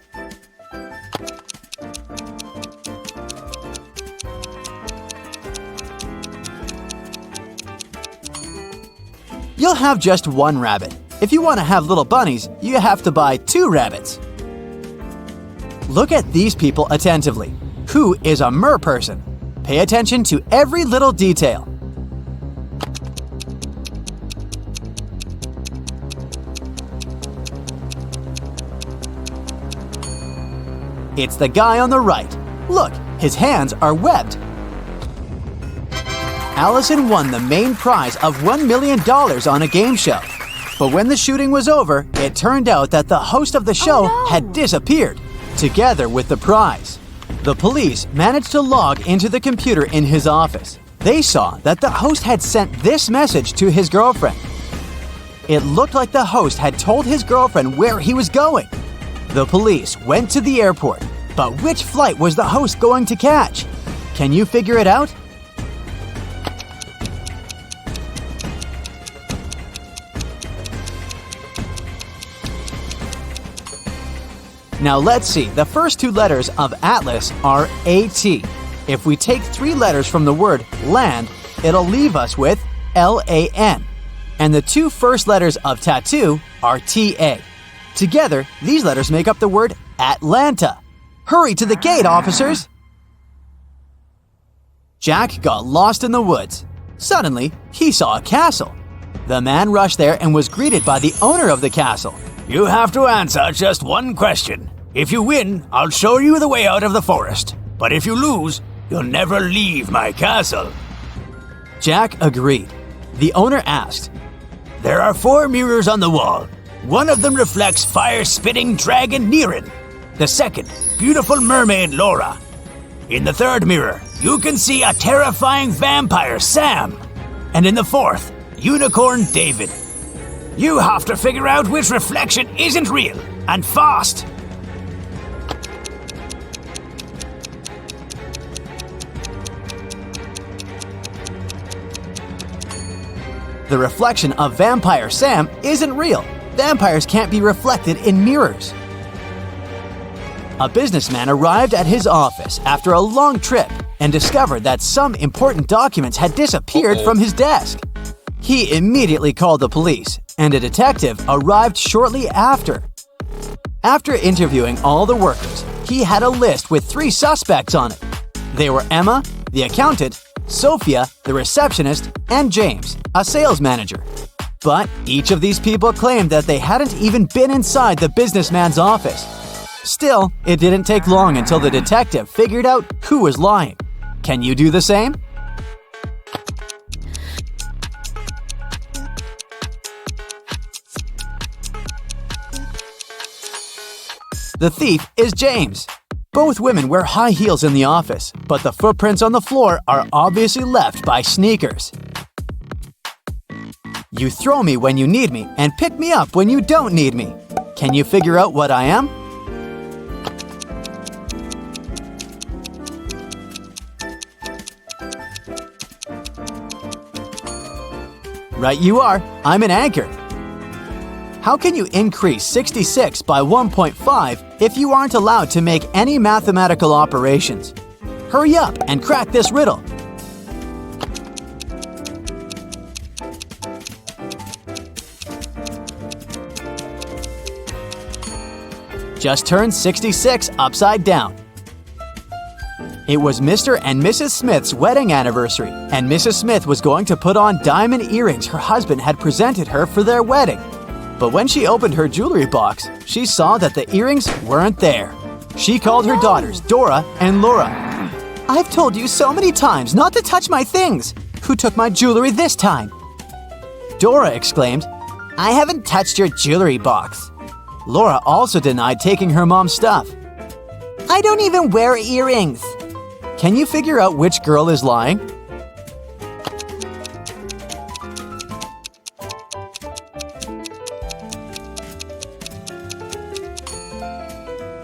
You'll have just 1 rabbit. If you want to have little bunnies, you have to buy 2 rabbits. Look at these people attentively. Who is a mer person? Pay attention to every little detail. It's the guy on the right. Look, his hands are webbed. Allison won the main prize of $1 million on a game show. But when the shooting was over, it turned out that the host of the show had disappeared, together with the prize. The police managed to log into the computer in his office. They saw that the host had sent this message to his girlfriend. It looked like the host had told his girlfriend where he was going. The police went to the airport, but which flight was the host going to catch? Can you figure it out? Now let's see, the first 2 letters of Atlas are AT. If we take 3 letters from the word land, it'll leave us with LAN. And the 2 first letters of tattoo are TA. Together, these letters make up the word Atlanta. Hurry to the gate, officers! Jack got lost in the woods. Suddenly, he saw a castle. The man rushed there and was greeted by the owner of the castle. You have to answer just 1 question. If you win, I'll show you the way out of the forest. But if you lose, you'll never leave my castle. Jack agreed. The owner asked, There are 4 mirrors on the wall. One of them reflects fire-spitting dragon Niren. The second, beautiful mermaid Laura. In the 3rd mirror, you can see a terrifying vampire Sam. And in the 4th, unicorn David. You have to figure out which reflection isn't real, and fast! The reflection of Vampire Sam isn't real. Vampires can't be reflected in mirrors. A businessman arrived at his office after a long trip and discovered that some important documents had disappeared from his desk. He immediately called the police, and a detective arrived shortly after. After interviewing all the workers, he had a list with 3 suspects on it. They were Emma, the accountant, Sophia, the receptionist, and James, a sales manager. But each of these people claimed that they hadn't even been inside the businessman's office. Still, it didn't take long until the detective figured out who was lying. Can you do the same? The thief is James. Both women wear high heels in the office, but the footprints on the floor are obviously left by sneakers. You throw me when you need me and pick me up when you don't need me. Can you figure out what I am? Right you are. I'm an anchor. How can you increase 66 by 1.5 if you aren't allowed to make any mathematical operations? Hurry up and crack this riddle. Just turn 66 upside down. It was Mr. and Mrs. Smith's wedding anniversary, and Mrs. Smith was going to put on diamond earrings her husband had presented her for their wedding. But when she opened her jewelry box, she saw that the earrings weren't there. She called her daughters, Dora and Laura. "I've told you so many times not to touch my things. Who took my jewelry this time?" Dora exclaimed, "I haven't touched your jewelry box." Laura also denied taking her mom's stuff. "I don't even wear earrings." Can you figure out which girl is lying?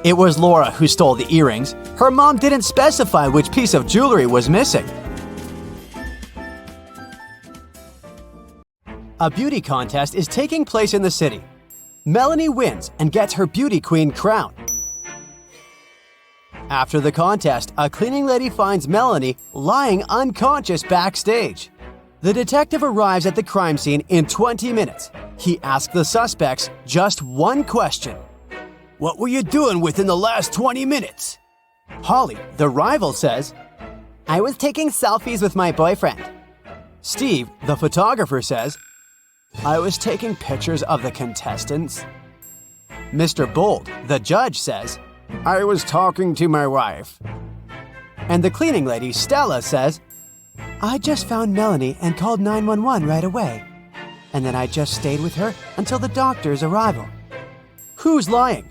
It was Laura who stole the earrings. Her mom didn't specify which piece of jewelry was missing. A beauty contest is taking place in the city. Melanie wins and gets her beauty queen crown. After the contest, a cleaning lady finds Melanie lying unconscious backstage. The detective arrives at the crime scene in 20 minutes. He asks the suspects just one question. "What were you doing within the last 20 minutes?" Holly, the rival, says, "I was taking selfies with my boyfriend." Steve, the photographer, says, "I was taking pictures of the contestants." Mr. Bold, the judge, says, "I was talking to my wife." And the cleaning lady, Stella, says, "I just found Melanie and called 911 right away. And then I just stayed with her until the doctor's arrival." Who's lying?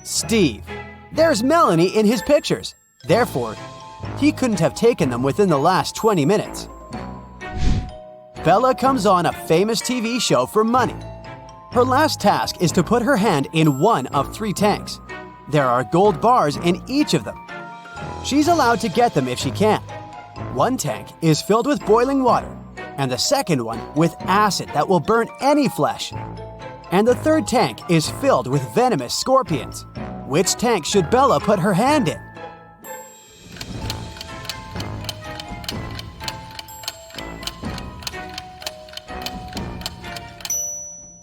Steve. There's Melanie in his pictures. Therefore, he couldn't have taken them within the last 20 minutes. Bella comes on a famous TV show for money. Her last task is to put her hand in one of 3 tanks. There are gold bars in each of them. She's allowed to get them if she can. One tank is filled with boiling water, and the second one with acid that will burn any flesh. And the third tank is filled with venomous scorpions. Which tank should Bella put her hand in?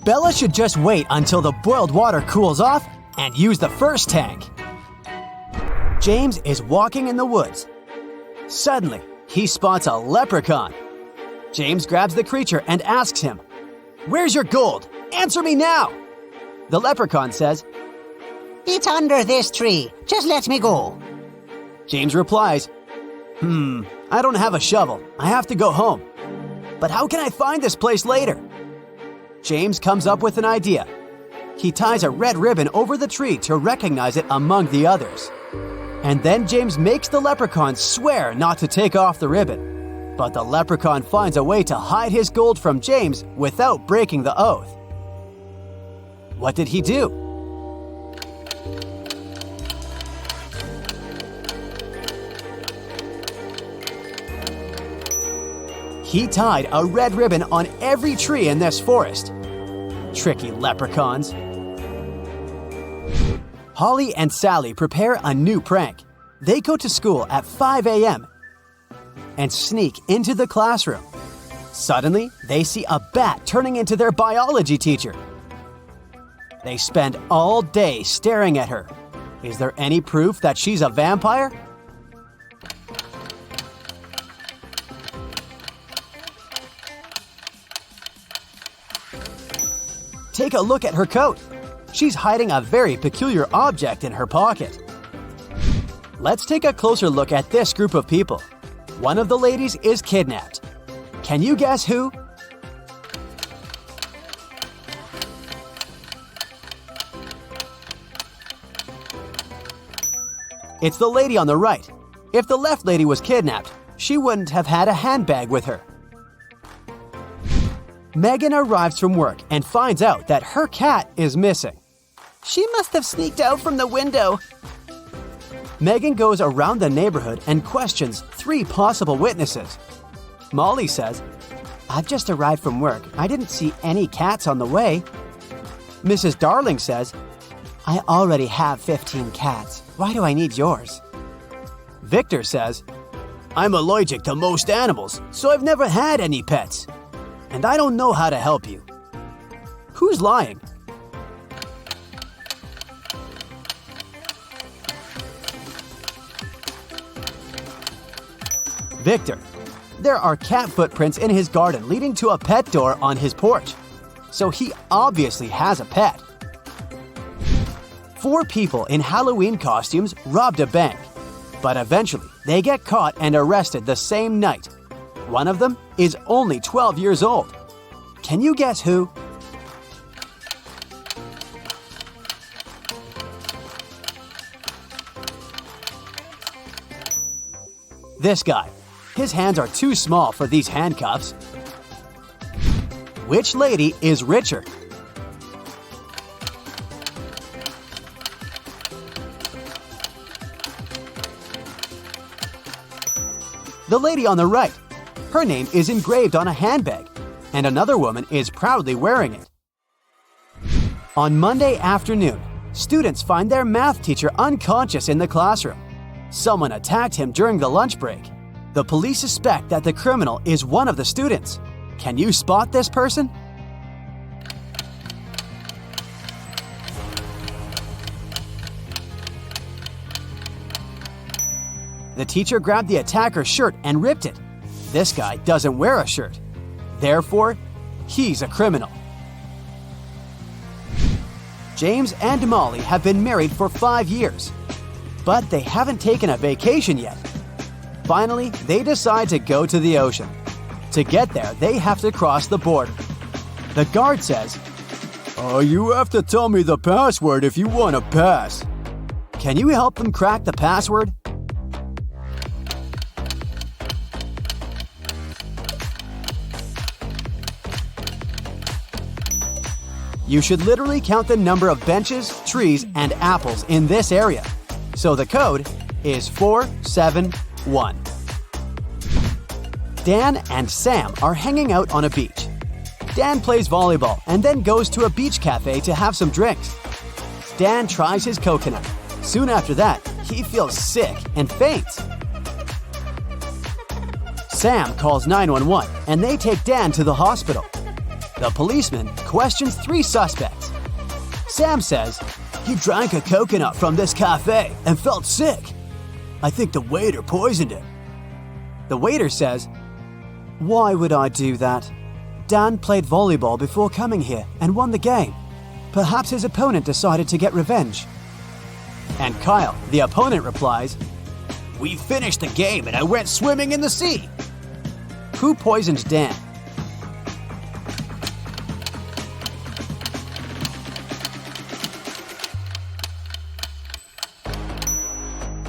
Bella should just wait until the boiled water cools off and use the first tank. James is walking in the woods. Suddenly, he spots a leprechaun. James grabs the creature and asks him, "Where's your gold? Answer me now!" The leprechaun says, It's under this tree. Just let me go. James replies, I don't have a shovel. I have to go home. But how can I find this place later? James comes up with an idea. He ties a red ribbon over the tree to recognize it among the others. And then James makes the leprechaun swear not to take off the ribbon. But the leprechaun finds a way to hide his gold from James without breaking the oath. What did he do? He tied a red ribbon on every tree in this forest. Tricky leprechauns. Holly and Sally prepare a new prank. They go to school at 5 a.m. and sneak into the classroom. Suddenly, they see a bat turning into their biology teacher. They spend all day staring at her. Is there any proof that she's a vampire? Take a look at her coat. She's hiding a very peculiar object in her pocket. Let's take a closer look at this group of people. One of the ladies is kidnapped. Can you guess who? It's the lady on the right. If the left lady was kidnapped, she wouldn't have had a handbag with her. Megan arrives from work and finds out that her cat is missing. She must have sneaked out from the window. Megan goes around the neighborhood and questions 3 possible witnesses. Molly says, I've just arrived from work. I didn't see any cats on the way. Mrs. Darling says, I already have 15 cats. Why do I need yours? Victor says, I'm allergic to most animals, so I've never had any pets. And I don't know how to help you. Who's lying? Victor. There are cat footprints in his garden leading to a pet door on his porch. So he obviously has a pet. 4 people in Halloween costumes robbed a bank. But eventually, they get caught and arrested the same night. One of them is only 12 years old. Can you guess who? This guy. His hands are too small for these handcuffs. Which lady is richer? The lady on the right. Her name is engraved on a handbag, and another woman is proudly wearing it. On Monday afternoon, students find their math teacher unconscious in the classroom. Someone attacked him during the lunch break. The police suspect that the criminal is one of the students. Can you spot this person? The teacher grabbed the attacker's shirt and ripped it. This guy doesn't wear a shirt. Therefore, he's a criminal. James and Molly have been married for 5 years, but they haven't taken a vacation yet. Finally, they decide to go to the ocean. To get there, they have to cross the border. The guard says, "You have to tell me the password if you want to pass." Can you help them crack the password? You should literally count the number of benches, trees, and apples in this area. So the code is 471. Dan and Sam are hanging out on a beach. Dan plays volleyball and then goes to a beach cafe to have some drinks. Dan tries his coconut. Soon after that, he feels sick and faints. Sam calls 911 and they take Dan to the hospital. The policeman questions 3 suspects. Sam says, "He drank a coconut from this cafe and felt sick. I think the waiter poisoned him." The waiter says, "Why would I do that? Dan played volleyball before coming here and won the game. Perhaps his opponent decided to get revenge." And Kyle, the opponent, replies, "We finished the game and I went swimming in the sea." Who poisoned Dan?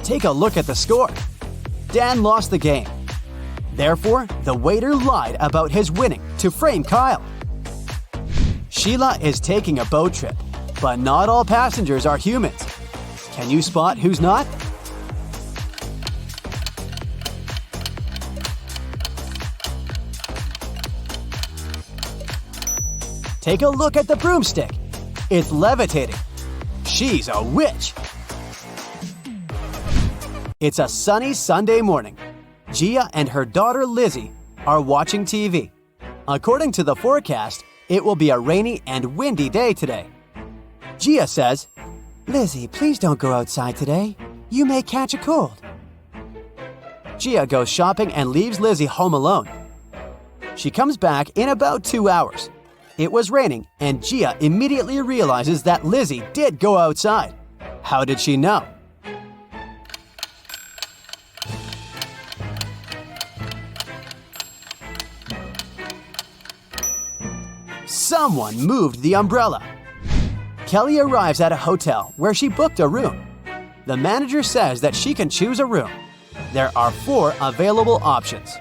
Take a look at the score. Dan lost the game. Therefore, the waiter lied about his winning to frame Kyle. Sheila is taking a boat trip, but not all passengers are humans. Can you spot who's not? Take a look at the broomstick. It's levitating. She's a witch. It's a sunny Sunday morning. Gia and her daughter Lizzie are watching TV. According to the forecast, it will be a rainy and windy day today. Gia says, "Lizzie, please don't go outside today. You may catch a cold." Gia goes shopping and leaves Lizzie home alone. She comes back in about 2 hours. It was raining, and Gia immediately realizes that Lizzie did go outside. How did she know? Someone moved the umbrella. Kelly arrives at a hotel where she booked a room. The manager says that she can choose a room. There are 4 available options.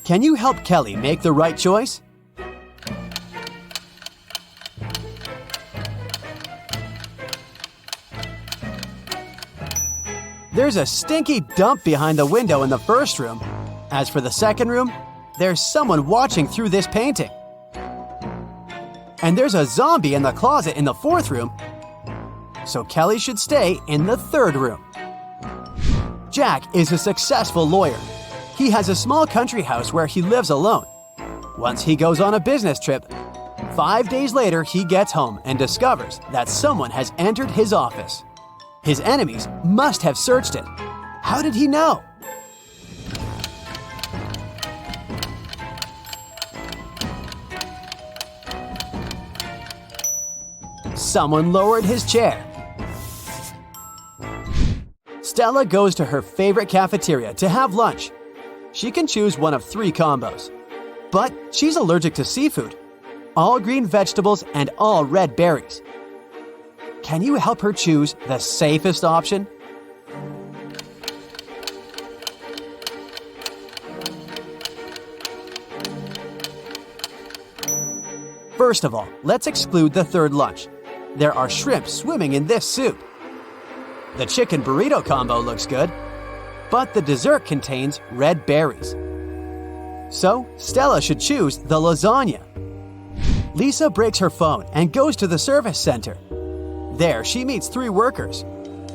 Can you help Kelly make the right choice? There's a stinky dump behind the window in the first room. As for the second room, there's someone watching through this painting. And there's a zombie in the closet in the 4th room. So Kelly should stay in the 3rd room. Jack is a successful lawyer. He has a small country house where he lives alone. Once he goes on a business trip, 5 days later, he gets home and discovers that someone has entered his office. His enemies must have searched it. How did he know? Someone lowered his chair. Stella goes to her favorite cafeteria to have lunch. She can choose one of 3 combos. But she's allergic to seafood, all green vegetables, and all red berries. Can you help her choose the safest option? First of all, let's exclude the third lunch. There are shrimp swimming in this soup. The chicken burrito combo looks good, but the dessert contains red berries. So, Stella should choose the lasagna. Lisa breaks her phone and goes to the service center. There, she meets 3 workers.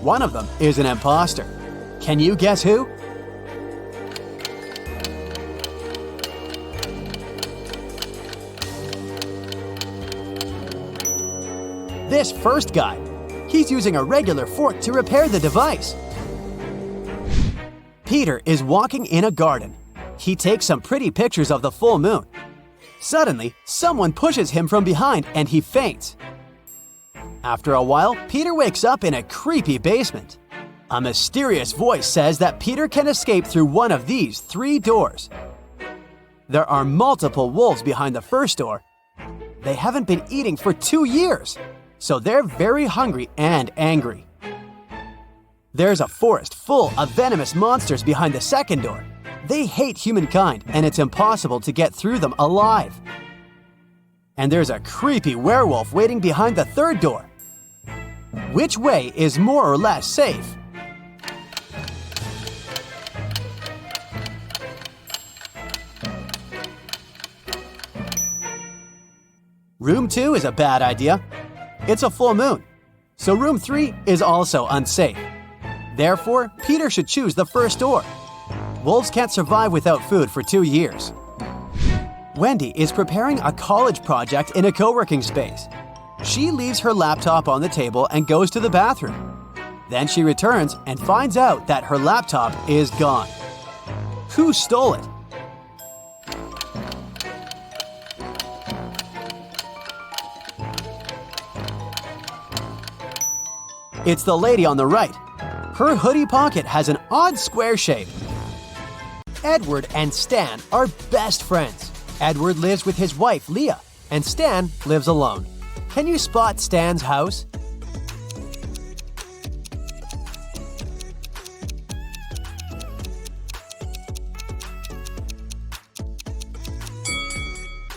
One of them is an imposter. Can you guess who? This first guy. He's using a regular fork to repair the device. Peter is walking in a garden. He takes some pretty pictures of the full moon. Suddenly, someone pushes him from behind and he faints. After a while, Peter wakes up in a creepy basement. A mysterious voice says that Peter can escape through one of these 3 doors. There are multiple wolves behind the first door. They haven't been eating for 2 years, so they're very hungry and angry. There's a forest full of venomous monsters behind the second door. They hate humankind, and it's impossible to get through them alive. And there's a creepy werewolf waiting behind the third door. Which way is more or less safe? Room 2 is a bad idea. It's a full moon, so room 3 is also unsafe. Therefore, Peter should choose the first door. Wolves can't survive without food for 2 years. Wendy is preparing a college project in a co-working space. She leaves her laptop on the table and goes to the bathroom. Then she returns and finds out that her laptop is gone. Who stole it? It's the lady on the right. Her hoodie pocket has an odd square shape. Edward and Stan are best friends. Edward lives with his wife, Leah, and Stan lives alone. Can you spot Stan's house?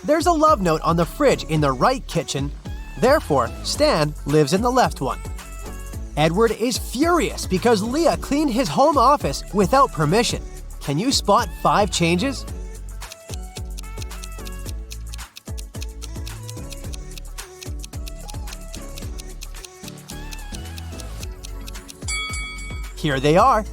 There's a love note on the fridge in the right kitchen. Therefore, Stan lives in the left one. Edward is furious because Leah cleaned his home office without permission. Can you spot 5 changes? Here they are.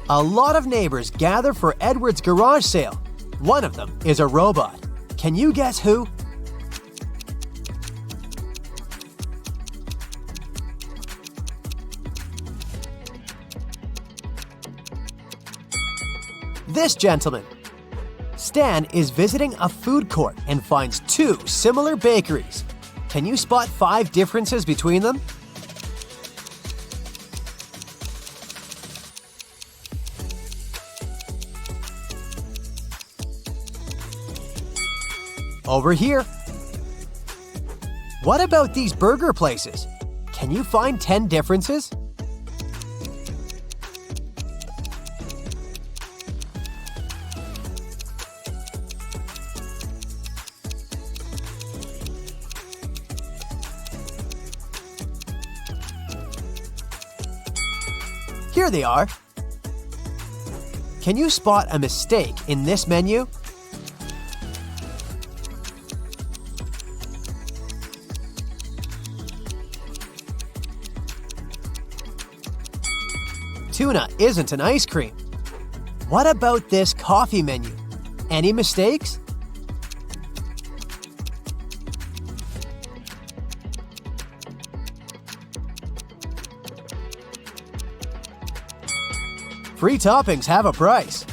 A lot of neighbors gather for Edward's garage sale. One of them is a robot. Can you guess who? This gentleman. Stan is visiting a food court and finds 2 similar bakeries. Can you spot 5 differences between them? Over here. What about these burger places? Can you find 10 differences? Here they are. Can you spot a mistake in this menu? Tuna isn't an ice cream. What about this coffee menu? Any mistakes? Free toppings have a price.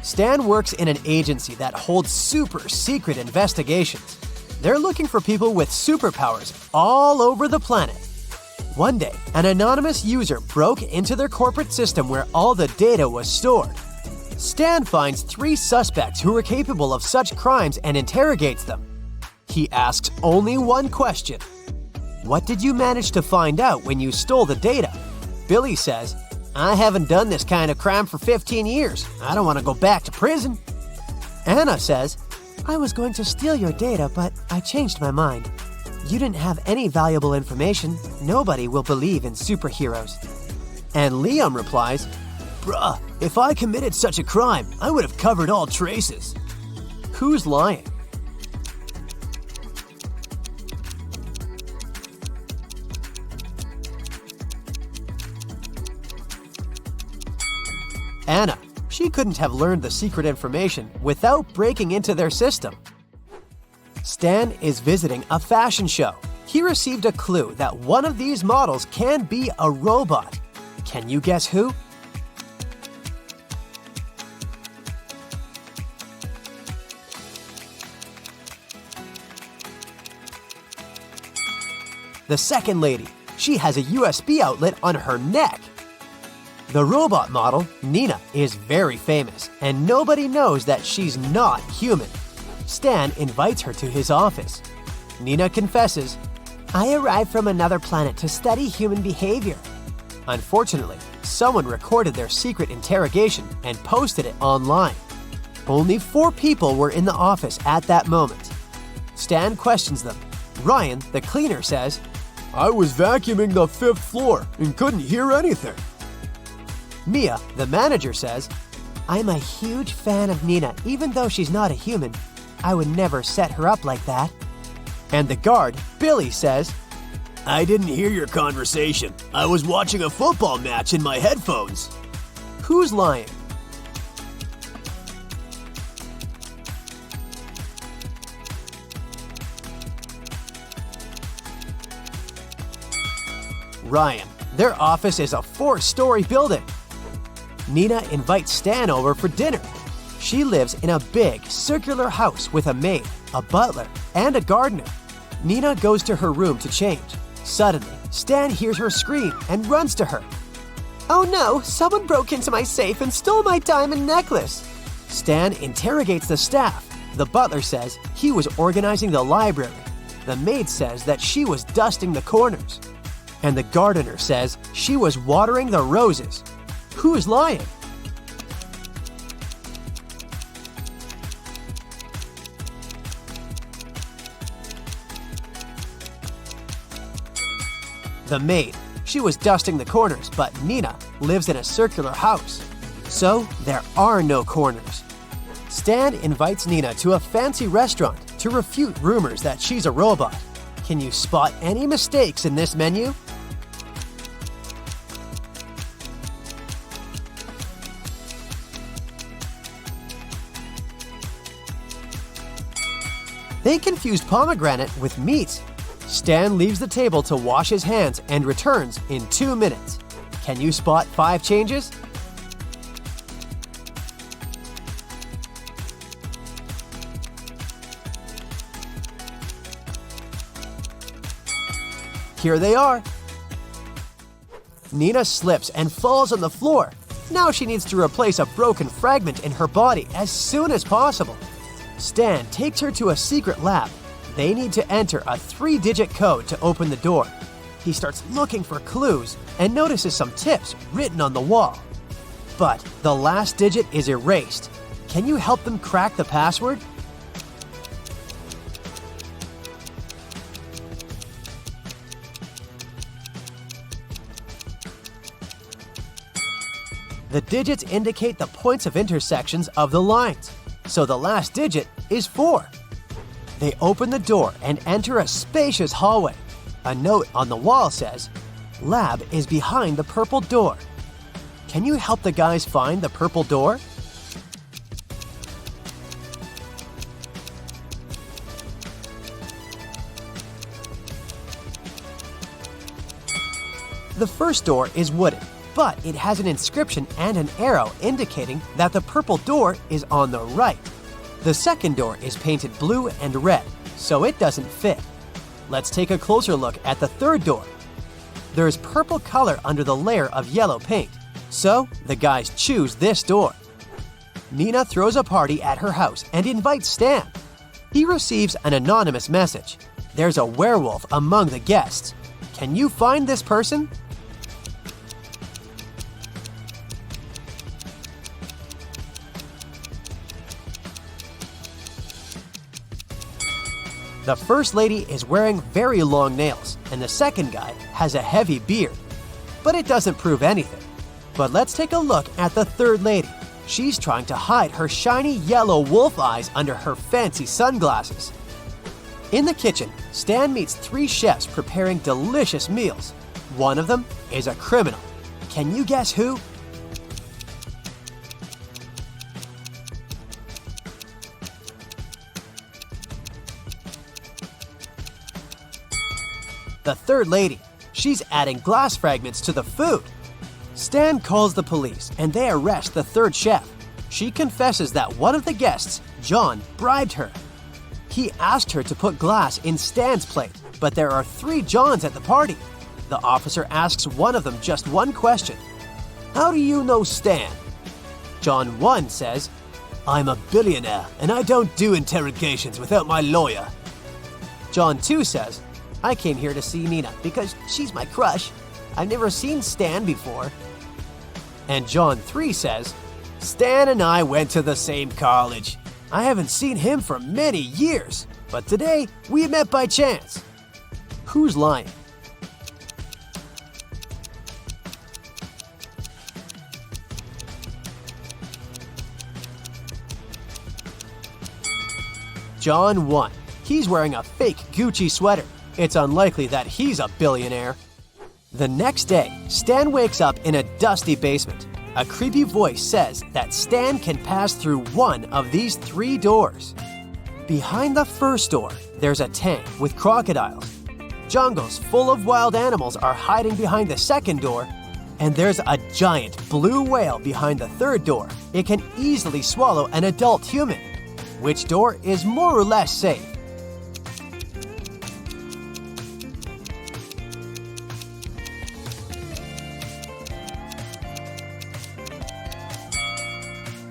Stan works in an agency that holds super secret investigations. They're looking for people with superpowers all over the planet. One day, an anonymous user broke into their corporate system where all the data was stored. Stan finds 3 suspects who are capable of such crimes and interrogates them. He asks only one question. What did you manage to find out when you stole the data? Billy says, I haven't done this kind of crime for 15 years. I don't want to go back to prison. Anna says, I was going to steal your data, but I changed my mind. You didn't have any valuable information. Nobody will believe in superheroes. And Liam replies, Bruh, if I committed such a crime, I would have covered all traces. Who's lying? Anna. She couldn't have learned the secret information without breaking into their system. Stan is visiting a fashion show. He received a clue that one of these models can be a robot. Can you guess who? The second lady. She has a USB outlet on her neck. The robot model, Nina, is very famous, and nobody knows that she's not human. Stan invites her to his office. Nina confesses, I arrived from another planet to study human behavior. Unfortunately, someone recorded their secret interrogation and posted it online. Only 4 people were in the office at that moment. Stan questions them. Ryan, the cleaner, says, I was vacuuming the 5th floor and couldn't hear anything. Mia, the manager, says, I'm a huge fan of Nina, even though she's not a human. I would never set her up like that. And the guard, Billy, says, I didn't hear your conversation. I was watching a football match in my headphones. Who's lying? Ryan. Their office is a 4-story building. Nina invites Stan over for dinner. She lives in a big, circular house with a maid, a butler, and a gardener. Nina goes to her room to change. Suddenly, Stan hears her scream and runs to her. Oh no, someone broke into my safe and stole my diamond necklace. Stan interrogates the staff. The butler says he was organizing the library. The maid says that she was dusting the corners. And the gardener says she was watering the roses. Who is lying? The maid. She was dusting the corners, but Nina lives in a circular house. So there are no corners. Stan invites Nina to a fancy restaurant to refute rumors that she's a robot. Can you spot any mistakes in this menu? They confused pomegranate with meat. Stan leaves the table to wash his hands and returns in 2 minutes. Can you spot 5 changes? Here they are. Nina slips and falls on the floor. Now she needs to replace a broken fragment in her body as soon as possible. Stan takes her to a secret lab. They need to enter a 3-digit code to open the door. He starts looking for clues and notices some tips written on the wall. But the last digit is erased. Can you help them crack the password? The digits indicate the points of intersections of the lines. So the last digit is 4. They open the door and enter a spacious hallway. A note on the wall says, Lab is behind the purple door. Can you help the guys find the purple door? The first door is wooden, but it has an inscription and an arrow indicating that the purple door is on the right. The second door is painted blue and red, so it doesn't fit. Let's take a closer look at the third door. There's purple color under the layer of yellow paint, so the guys choose this door. Nina throws a party at her house and invites Stan. He receives an anonymous message. There's a werewolf among the guests. Can you find this person? The first lady is wearing very long nails, and the second guy has a heavy beard. But it doesn't prove anything. But let's take a look at the third lady. She's trying to hide her shiny yellow wolf eyes under her fancy sunglasses. In the kitchen, Stan meets 3 chefs preparing delicious meals. One of them is a criminal. Can you guess who? The third lady. She's adding glass fragments to the food. Stan calls the police and they arrest the third chef. She confesses that one of the guests, John, bribed her. He asked her to put glass in Stan's plate, but there are 3 Johns at the party. The officer asks one of them just one question. How do you know Stan? John 1 says, I'm a billionaire and I don't do interrogations without my lawyer. John 2 says, I came here to see Nina because she's my crush. I've never seen Stan before. And John 3 says, Stan and I went to the same college. I haven't seen him for many years, but today we met by chance. Who's lying? John 1. He's wearing a fake Gucci sweater. It's unlikely that he's a billionaire. The next day, Stan wakes up in a dusty basement. A creepy voice says that Stan can pass through one of these 3 doors. Behind the first door, there's a tank with crocodiles. Jungles full of wild animals are hiding behind the second door, and there's a giant blue whale behind the third door. It can easily swallow an adult human. Which door is more or less safe?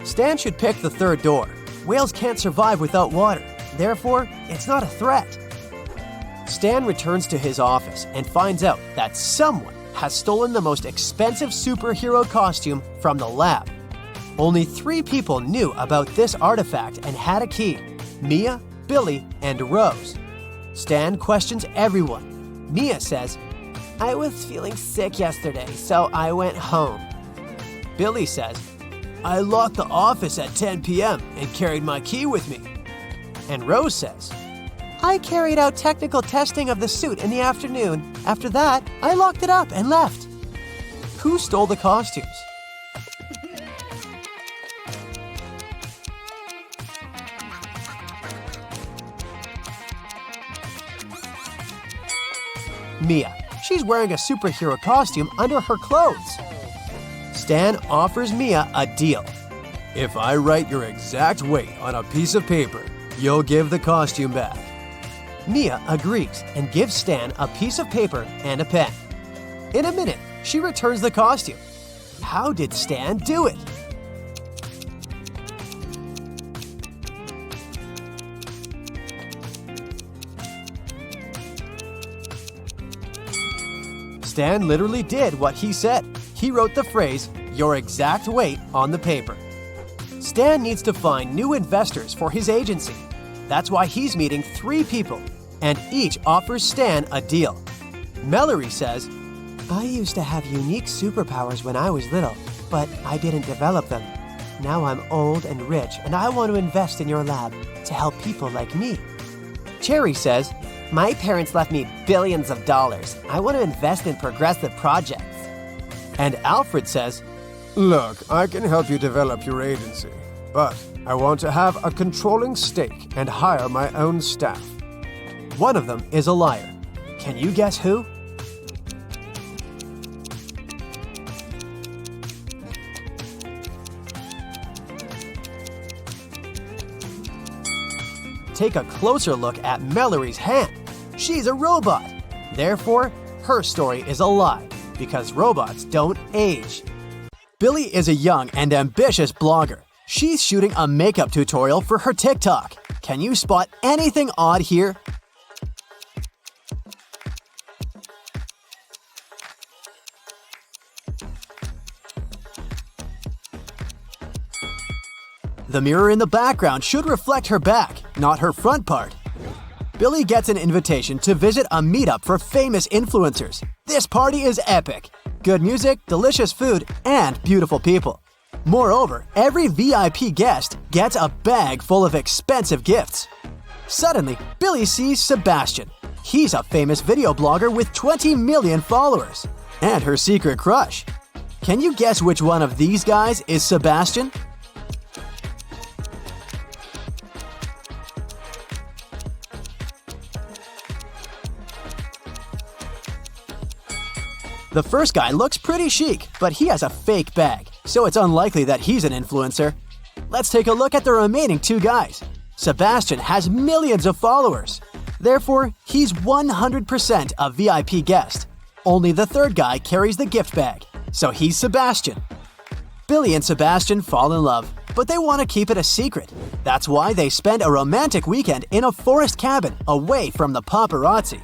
Stan should pick the third door. Whales can't survive without water. Therefore, it's not a threat. Stan returns to his office and finds out that someone has stolen the most expensive superhero costume from the lab. Only 3 people knew about this artifact and had a key: Mia, Billy, and Rose. Stan questions everyone. Mia says, I was feeling sick yesterday, so I went home. Billy says, I locked the office at 10 p.m. and carried my key with me. And Rose says, I carried out technical testing of the suit in the afternoon. After that, I locked it up and left. Who stole the costumes? Mia. She's wearing a superhero costume under her clothes. Stan offers Mia a deal. If I write your exact weight on a piece of paper, you'll give the costume back. Mia agrees and gives Stan a piece of paper and a pen. In a minute, she returns the costume. How did Stan do it? Stan literally did what he said. He wrote the phrase, your exact weight, on the paper. Stan needs to find new investors for his agency. That's why he's meeting 3 people, and each offers Stan a deal. Mallory says, I used to have unique superpowers when I was little, but I didn't develop them. Now I'm old and rich, and I want to invest in your lab to help people like me. Cherry says, my parents left me billions of dollars. I want to invest in progressive projects. And Alfred says, Look, I can help you develop your agency, but I want to have a controlling stake and hire my own staff. One of them is a liar. Can you guess who? Take a closer look at Mallory's hand. She's a robot. Therefore, her story is a lie, because robots don't age. Billy is a young and ambitious blogger. She's shooting a makeup tutorial for her TikTok. Can you spot anything odd here? The mirror in the background should reflect her back, not her front part. Billy gets an invitation to visit a meetup for famous influencers. This party is epic. Good music, delicious food, and beautiful people. Moreover, every VIP guest gets a bag full of expensive gifts. Suddenly, Billy sees Sebastian. He's a famous video blogger with 20 million followers. And her secret crush. Can you guess which one of these guys is Sebastian? The first guy looks pretty chic, but he has a fake bag, so it's unlikely that he's an influencer. Let's take a look at the remaining two guys. Sebastian has millions of followers. Therefore, he's 100% a VIP guest. Only the third guy carries the gift bag, so he's Sebastian. Billy and Sebastian fall in love, but they want to keep it a secret. That's why they spend a romantic weekend in a forest cabin away from the paparazzi.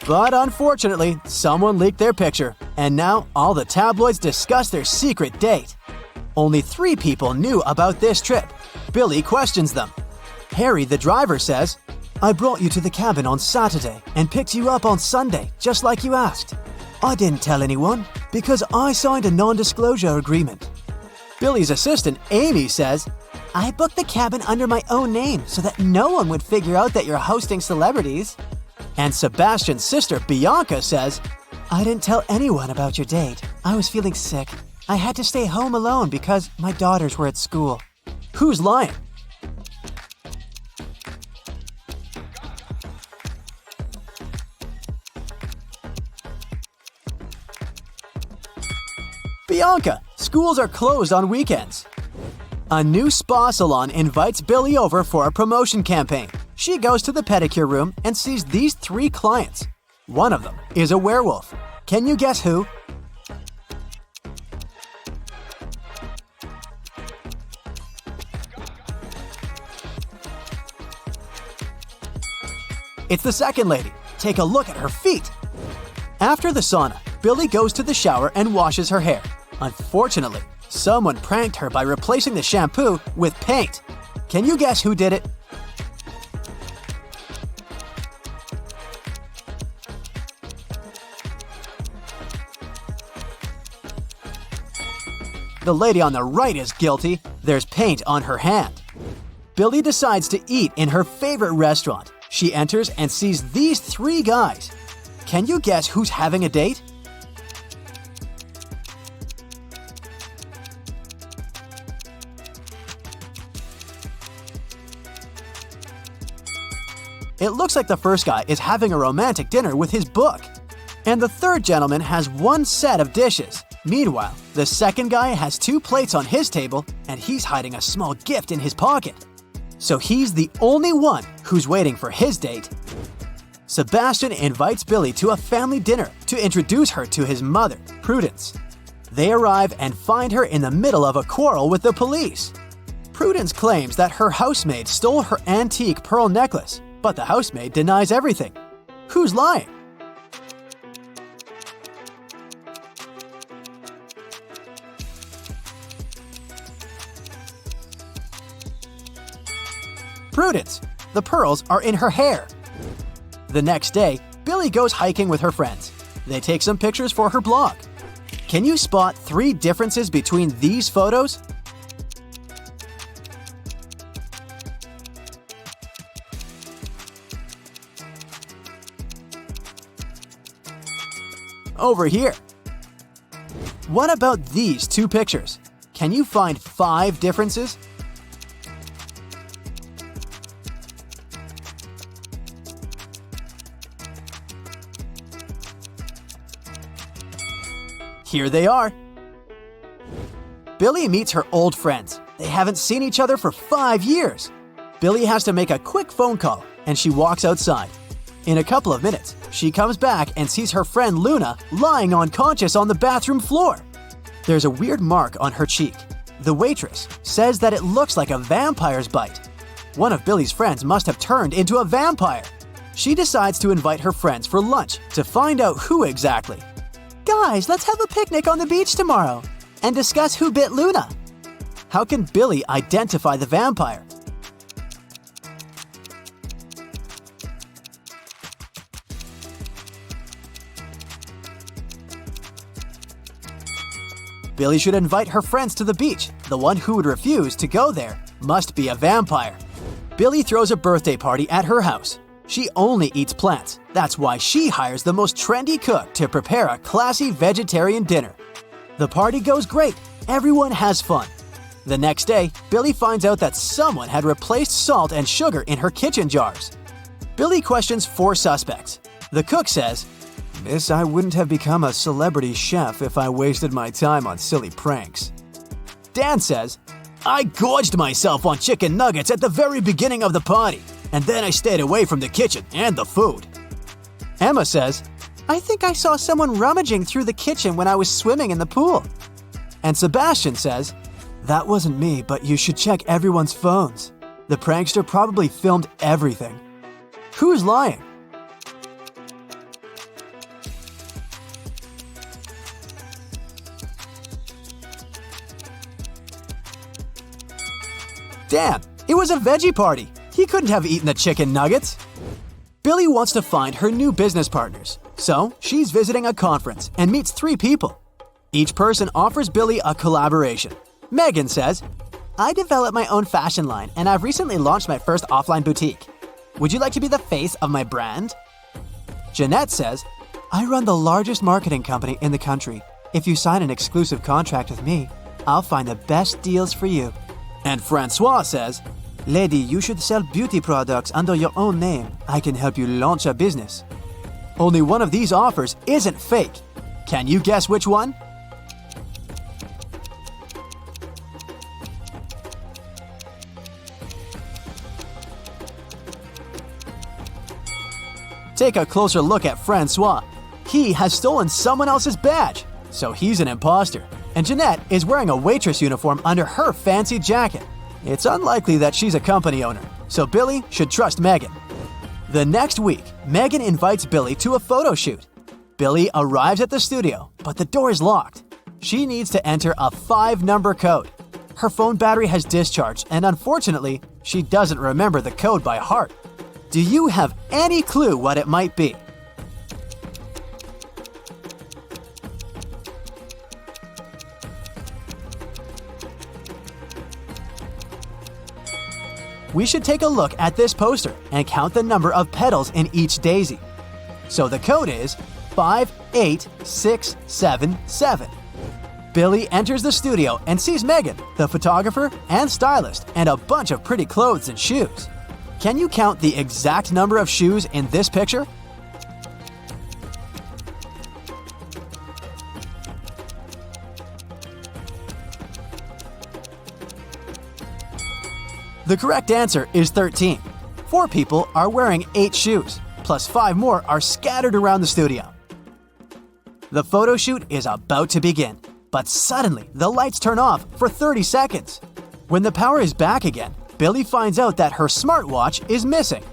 But unfortunately, someone leaked their picture, and now all the tabloids discuss their secret date. Only 3 people knew about this trip. Billy questions them. Harry, the driver, says, "I brought you to the cabin on Saturday and picked you up on Sunday, just like you asked. I didn't tell anyone because I signed a non-disclosure agreement." Billy's assistant, Amy, says, "I booked the cabin under my own name so that no one would figure out that you're hosting celebrities." And Sebastian's sister, Bianca, says, "I didn't tell anyone about your date. I was feeling sick. I had to stay home alone because my daughters were at school." Who's lying? Bianca, schools are closed on weekends. A new spa salon invites Billy over for a promotion campaign. She goes to the pedicure room and sees these 3 clients. One of them is a werewolf. Can you guess who? It's the second lady. Take a look at her feet. After the sauna, Billy goes to the shower and washes her hair. Unfortunately, someone pranked her by replacing the shampoo with paint. Can you guess who did it? The lady on the right is guilty. There's paint on her hand. Billy decides to eat in her favorite restaurant. She enters and sees these 3 guys. Can you guess who's having a date? It looks like the first guy is having a romantic dinner with his book. And the third gentleman has 1 set of dishes. Meanwhile, the second guy has 2 plates on his table and he's hiding a small gift in his pocket. So he's the only one who's waiting for his date. Sebastian invites Billy to a family dinner to introduce her to his mother, Prudence. They arrive and find her in the middle of a quarrel with the police. Prudence claims that her housemaid stole her antique pearl necklace, but the housemaid denies everything. Who's lying? Prudence. The pearls are in her hair. The next day, Billy goes hiking with her friends. They take some pictures for her blog. Can you spot 3 differences between these photos? Over here. What about these 2 pictures? Can you find 5 differences? Here they are. Billy meets her old friends. They haven't seen each other for 5 years. Billy has to make a quick phone call, and she walks outside. In a couple of minutes, she comes back and sees her friend Luna lying unconscious on the bathroom floor. There's a weird mark on her cheek. The waitress says that it looks like a vampire's bite. One of Billy's friends must have turned into a vampire. She decides to invite her friends for lunch to find out who exactly. Guys, let's have a picnic on the beach tomorrow and discuss who bit Luna. How can Billy identify the vampire? Billy should invite her friends to the beach. The one who would refuse to go there must be a vampire. Billy throws a birthday party at her house. She only eats plants. That's why she hires the most trendy cook to prepare a classy vegetarian dinner. The party goes great. Everyone has fun. The next day, Billy finds out that someone had replaced salt and sugar in her kitchen jars. Billy questions 4 suspects. The cook says, "Miss, I wouldn't have become a celebrity chef if I wasted my time on silly pranks." Dan says, "I gorged myself on chicken nuggets at the very beginning of the party, and then I stayed away from the kitchen and the food." Emma says, "I think I saw someone rummaging through the kitchen when I was swimming in the pool." And Sebastian says, "That wasn't me, but you should check everyone's phones. The prankster probably filmed everything." Who's lying? Damn, it was a veggie party. He couldn't have eaten the chicken nuggets. Billy wants to find her new business partners, so she's visiting a conference and meets 3 people. Each person offers Billy a collaboration. Megan says, "I developed my own fashion line and I've recently launched my first offline boutique. Would you like to be the face of my brand?" Jeanette says, "I run the largest marketing company in the country. If you sign an exclusive contract with me, I'll find the best deals for you." And Francois says, "Lady, you should sell beauty products under your own name. I can help you launch a business." Only one of these offers isn't fake. Can you guess which one? Take a closer look at Francois. He has stolen someone else's badge, so he's an imposter. And Jeanette is wearing a waitress uniform under her fancy jacket. It's unlikely that she's a company owner, so Billy should trust Megan. The next week, Megan invites Billy to a photo shoot. Billy arrives at the studio, but the door is locked. She needs to enter a 5-number code. Her phone battery has discharged, and unfortunately, she doesn't remember the code by heart. Do you have any clue what it might be? We should take a look at this poster and count the number of petals in each daisy. So the code is 58677. Billy enters the studio and sees Megan, the photographer and stylist, and a bunch of pretty clothes and shoes. Can you count the exact number of shoes in this picture? The correct answer is 13. 4 people are wearing 8 shoes, plus 5 more are scattered around the studio. The photo shoot is about to begin, but suddenly the lights turn off for 30 seconds. When the power is back again, Billy finds out that her smartwatch is missing.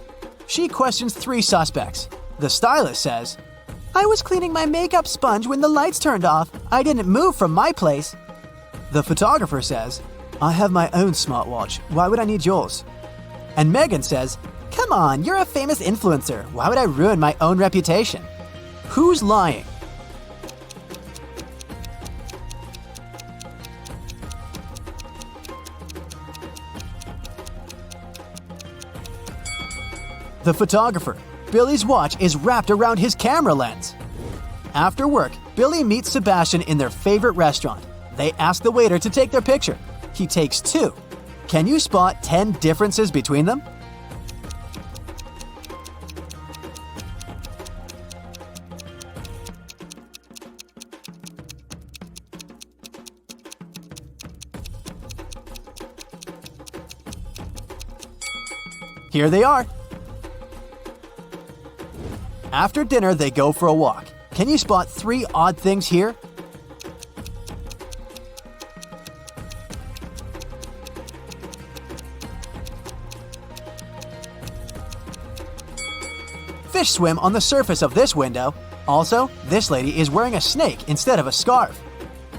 She questions 3 suspects. The stylist says, "I was cleaning my makeup sponge when the lights turned off. I didn't move from my place." The photographer says, "I have my own smartwatch. Why would I need yours?" And Megan says, "Come on, you're a famous influencer. Why would I ruin my own reputation?" Who's lying? The photographer. Billy's watch is wrapped around his camera lens. After work, Billy meets Sebastian in their favorite restaurant. They ask the waiter to take their picture. He takes 2. Can you spot 10 differences between them? Here they are. After dinner, they go for a walk. Can you spot 3 odd things here? Fish swim on the surface of this window. Also, this lady is wearing a snake instead of a scarf.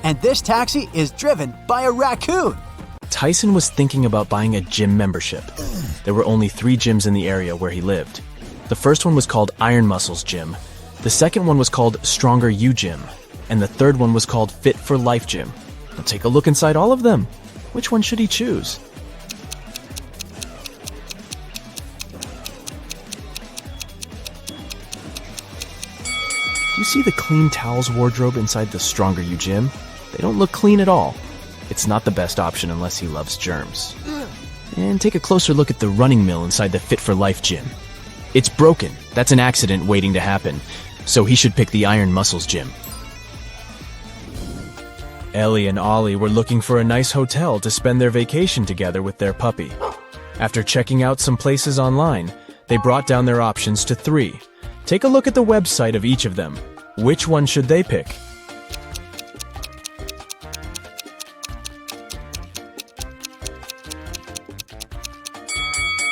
And this taxi is driven by a raccoon. Tyson was thinking about buying a gym membership. There were only 3 gyms in the area where he lived. The first one was called Iron Muscles Gym. The second one was called Stronger You Gym. And the third one was called Fit for Life Gym. Now take a look inside all of them. Which one should he choose? Do you see the clean towels wardrobe inside the Stronger You Gym? They don't look clean at all. It's not the best option unless he loves germs. And take a closer look at the running mill inside the Fit for Life Gym. It's broken. That's an accident waiting to happen. So he should pick the Iron Muscles Gym. Ellie and Ollie were looking for a nice hotel to spend their vacation together with their puppy. After checking out some places online, they brought down their options to 3. Take a look at the website of each of them. Which one should they pick?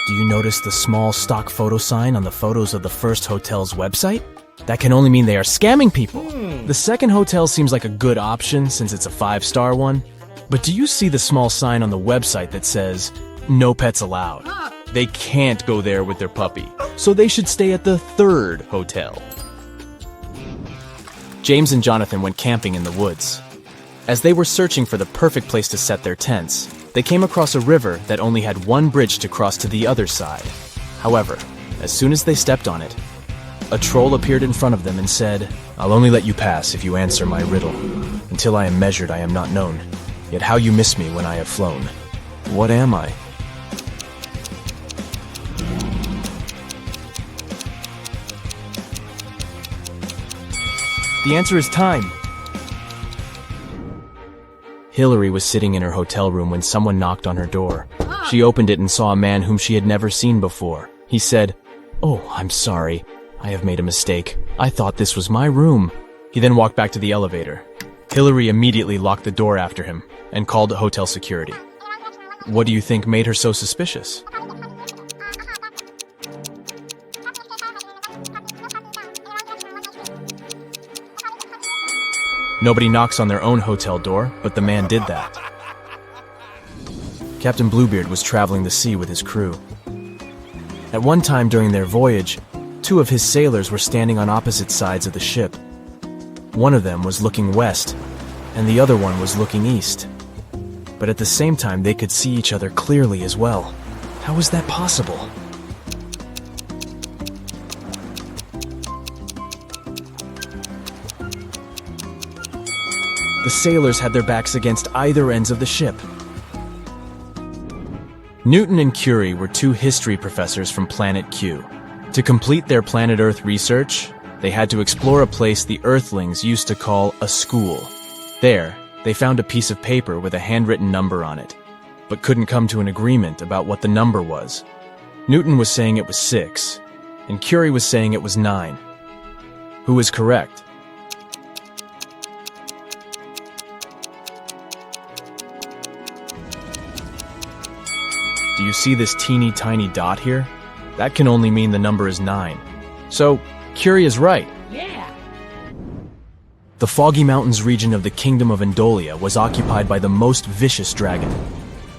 Do you notice the small stock photo sign on the photos of the first hotel's website? That can only mean they are scamming people. The second hotel seems like a good option since it's a 5-star one. But do you see the small sign on the website that says, "No pets allowed"? They can't go there with their puppy, so they should stay at the third hotel. James and Jonathan went camping in the woods. As they were searching for the perfect place to set their tents, they came across a river that only had one bridge to cross to the other side. However, as soon as they stepped on it, a troll appeared in front of them and said, "I'll only let you pass if you answer my riddle. Until I am measured, I am not known. Yet how you miss me when I have flown. What am I?" The answer is time. Hillary was sitting in her hotel room when someone knocked on her door. She opened it and saw a man whom she had never seen before. He said, "Oh, I'm sorry. I have made a mistake. I thought this was my room." He then walked back to the elevator. Hillary immediately locked the door after him and called hotel security. What do you think made her so suspicious? Nobody knocks on their own hotel door, but the man did that. Captain Bluebeard was traveling the sea with his crew. At one time during their voyage, 2 of his sailors were standing on opposite sides of the ship. One of them was looking west, and the other one was looking east. But at the same time, they could see each other clearly as well. How was that possible? The sailors had their backs against either ends of the ship. Newton and Curie were 2 history professors from Planet Q. To complete their planet Earth research, they had to explore a place the Earthlings used to call a school. There, they found a piece of paper with a handwritten number on it, but couldn't come to an agreement about what the number was. Newton was saying it was 6, and Curie was saying it was 9. Who is correct? Do you see this teeny tiny dot here? That can only mean the number is 9. So, Curie is right. Yeah. The Foggy Mountains region of the Kingdom of Andolia was occupied by the most vicious dragon.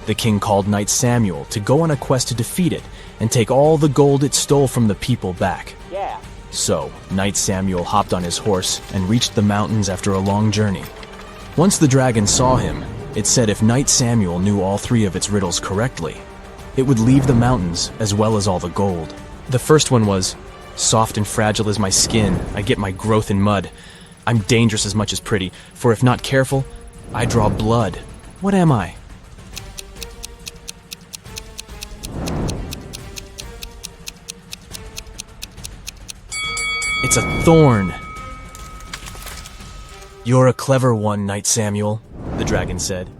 The king called Knight Samuel to go on a quest to defeat it and take all the gold it stole from the people back. Yeah. So, Knight Samuel hopped on his horse and reached the mountains after a long journey. Once the dragon saw him, it said if Knight Samuel knew all 3 of its riddles correctly, it would leave the mountains as well as all the gold. The first one was, "Soft and fragile is my skin, I get my growth in mud. I'm dangerous as much as pretty, for if not careful, I draw blood. What am I?" It's a thorn. "You're a clever one, Knight Samuel," the dragon said.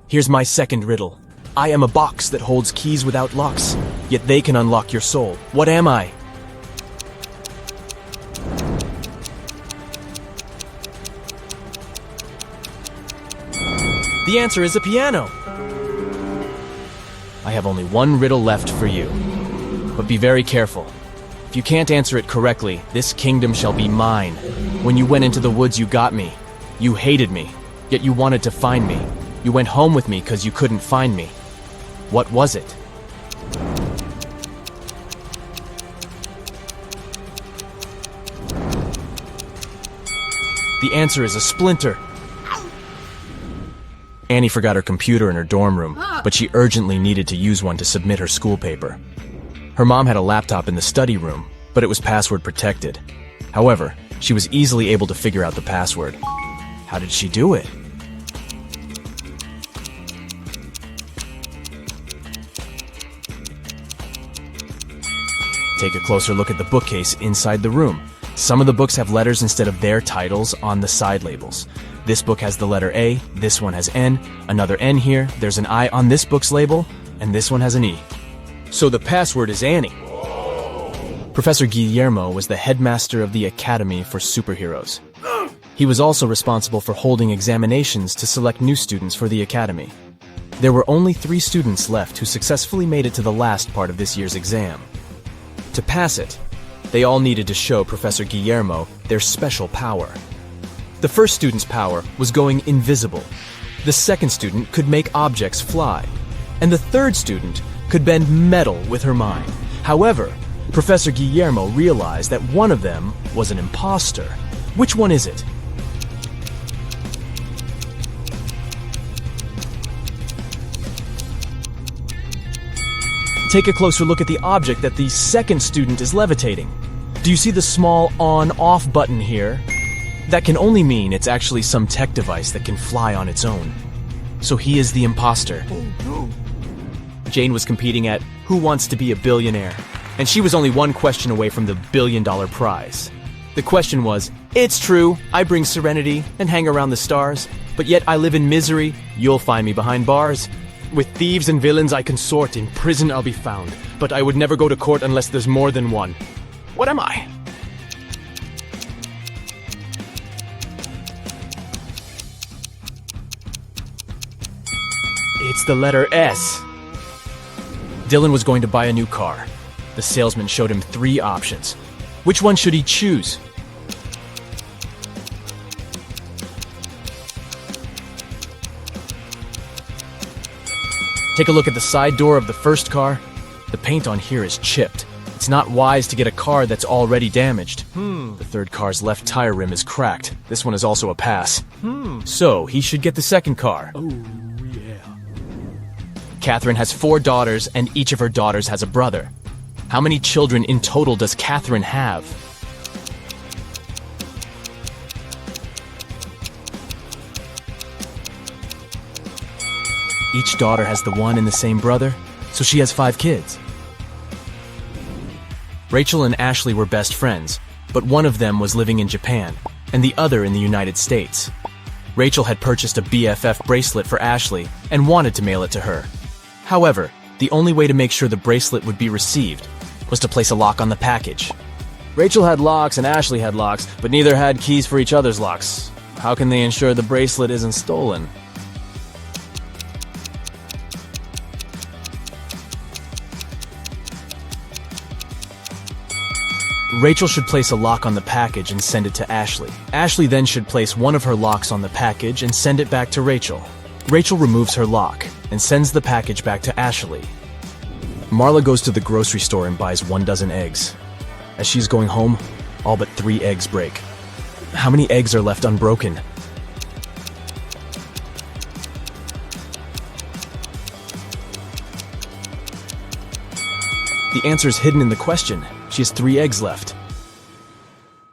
"Here's my second riddle. I am a box that holds keys without locks, yet they can unlock your soul. What am I? The answer is a piano. I have only one riddle left for you, but be very careful. If you can't answer it correctly, this kingdom shall be mine. When you went into the woods, you got me. You hated me, yet you wanted to find me. You went home with me because you couldn't find me. What was it? The answer is a splinter. Annie forgot her computer in her dorm room, but she urgently needed to use one to submit her school paper. Her mom had a laptop in the study room, but it was password protected. However, she was easily able to figure out the password. How did she do it? Take a closer look at the bookcase inside the room. Some of the books have letters instead of their titles on the side labels. This book has the letter A, this one has N, another N here, there's an I on this book's label, and this one has an E. So the password is Annie. Professor Guillermo was the headmaster of the Academy for Superheroes. He was also responsible for holding examinations to select new students for the Academy. There were only 3 students left who successfully made it to the last part of this year's exam. To pass it, they all needed to show Professor Guillermo their special power. The first student's power was going invisible. The second student could make objects fly. And the third student could bend metal with her mind. However, Professor Guillermo realized that one of them was an imposter. Which one is it? Take a closer look at the object that the second student is levitating. Do you see the small on-off button here? That can only mean it's actually some tech device that can fly on its own. So he is the imposter. Jane was competing at Who Wants to Be a Billionaire? And she was only one question away from the $1 billion prize. The question was, it's true, I bring serenity and hang around the stars, but yet I live in misery, you'll find me behind bars. With thieves and villains I consort, in prison I'll be found, but I would never go to court unless there's more than one. What am I? It's the letter S. Dylan was going to buy a new car. The salesman showed him 3 options. Which one should he choose? Take a look at the side door of the first car. The paint on here is chipped. It's not wise to get a car that's already damaged. The third car's left tire rim is cracked. This one is also a pass. So he should get the second car. Catherine has 4 daughters, and each of her daughters has a brother. How many children in total does Catherine have? Each daughter has the one and the same brother, so she has 5 kids. Rachel and Ashley were best friends, but one of them was living in Japan, and the other in the United States. Rachel had purchased a BFF bracelet for Ashley and wanted to mail it to her. However, the only way to make sure the bracelet would be received was to place a lock on the package. Rachel had locks and Ashley had locks, but neither had keys for each other's locks. How can they ensure the bracelet isn't stolen? Rachel should place a lock on the package and send it to Ashley. Ashley then should place one of her locks on the package and send it back to Rachel. Rachel removes her lock and sends the package back to Ashley. Marla goes to the grocery store and buys 1 dozen eggs. As she's going home, all but 3 eggs break. How many eggs are left unbroken? The answer is hidden in the question. She has 3 eggs left.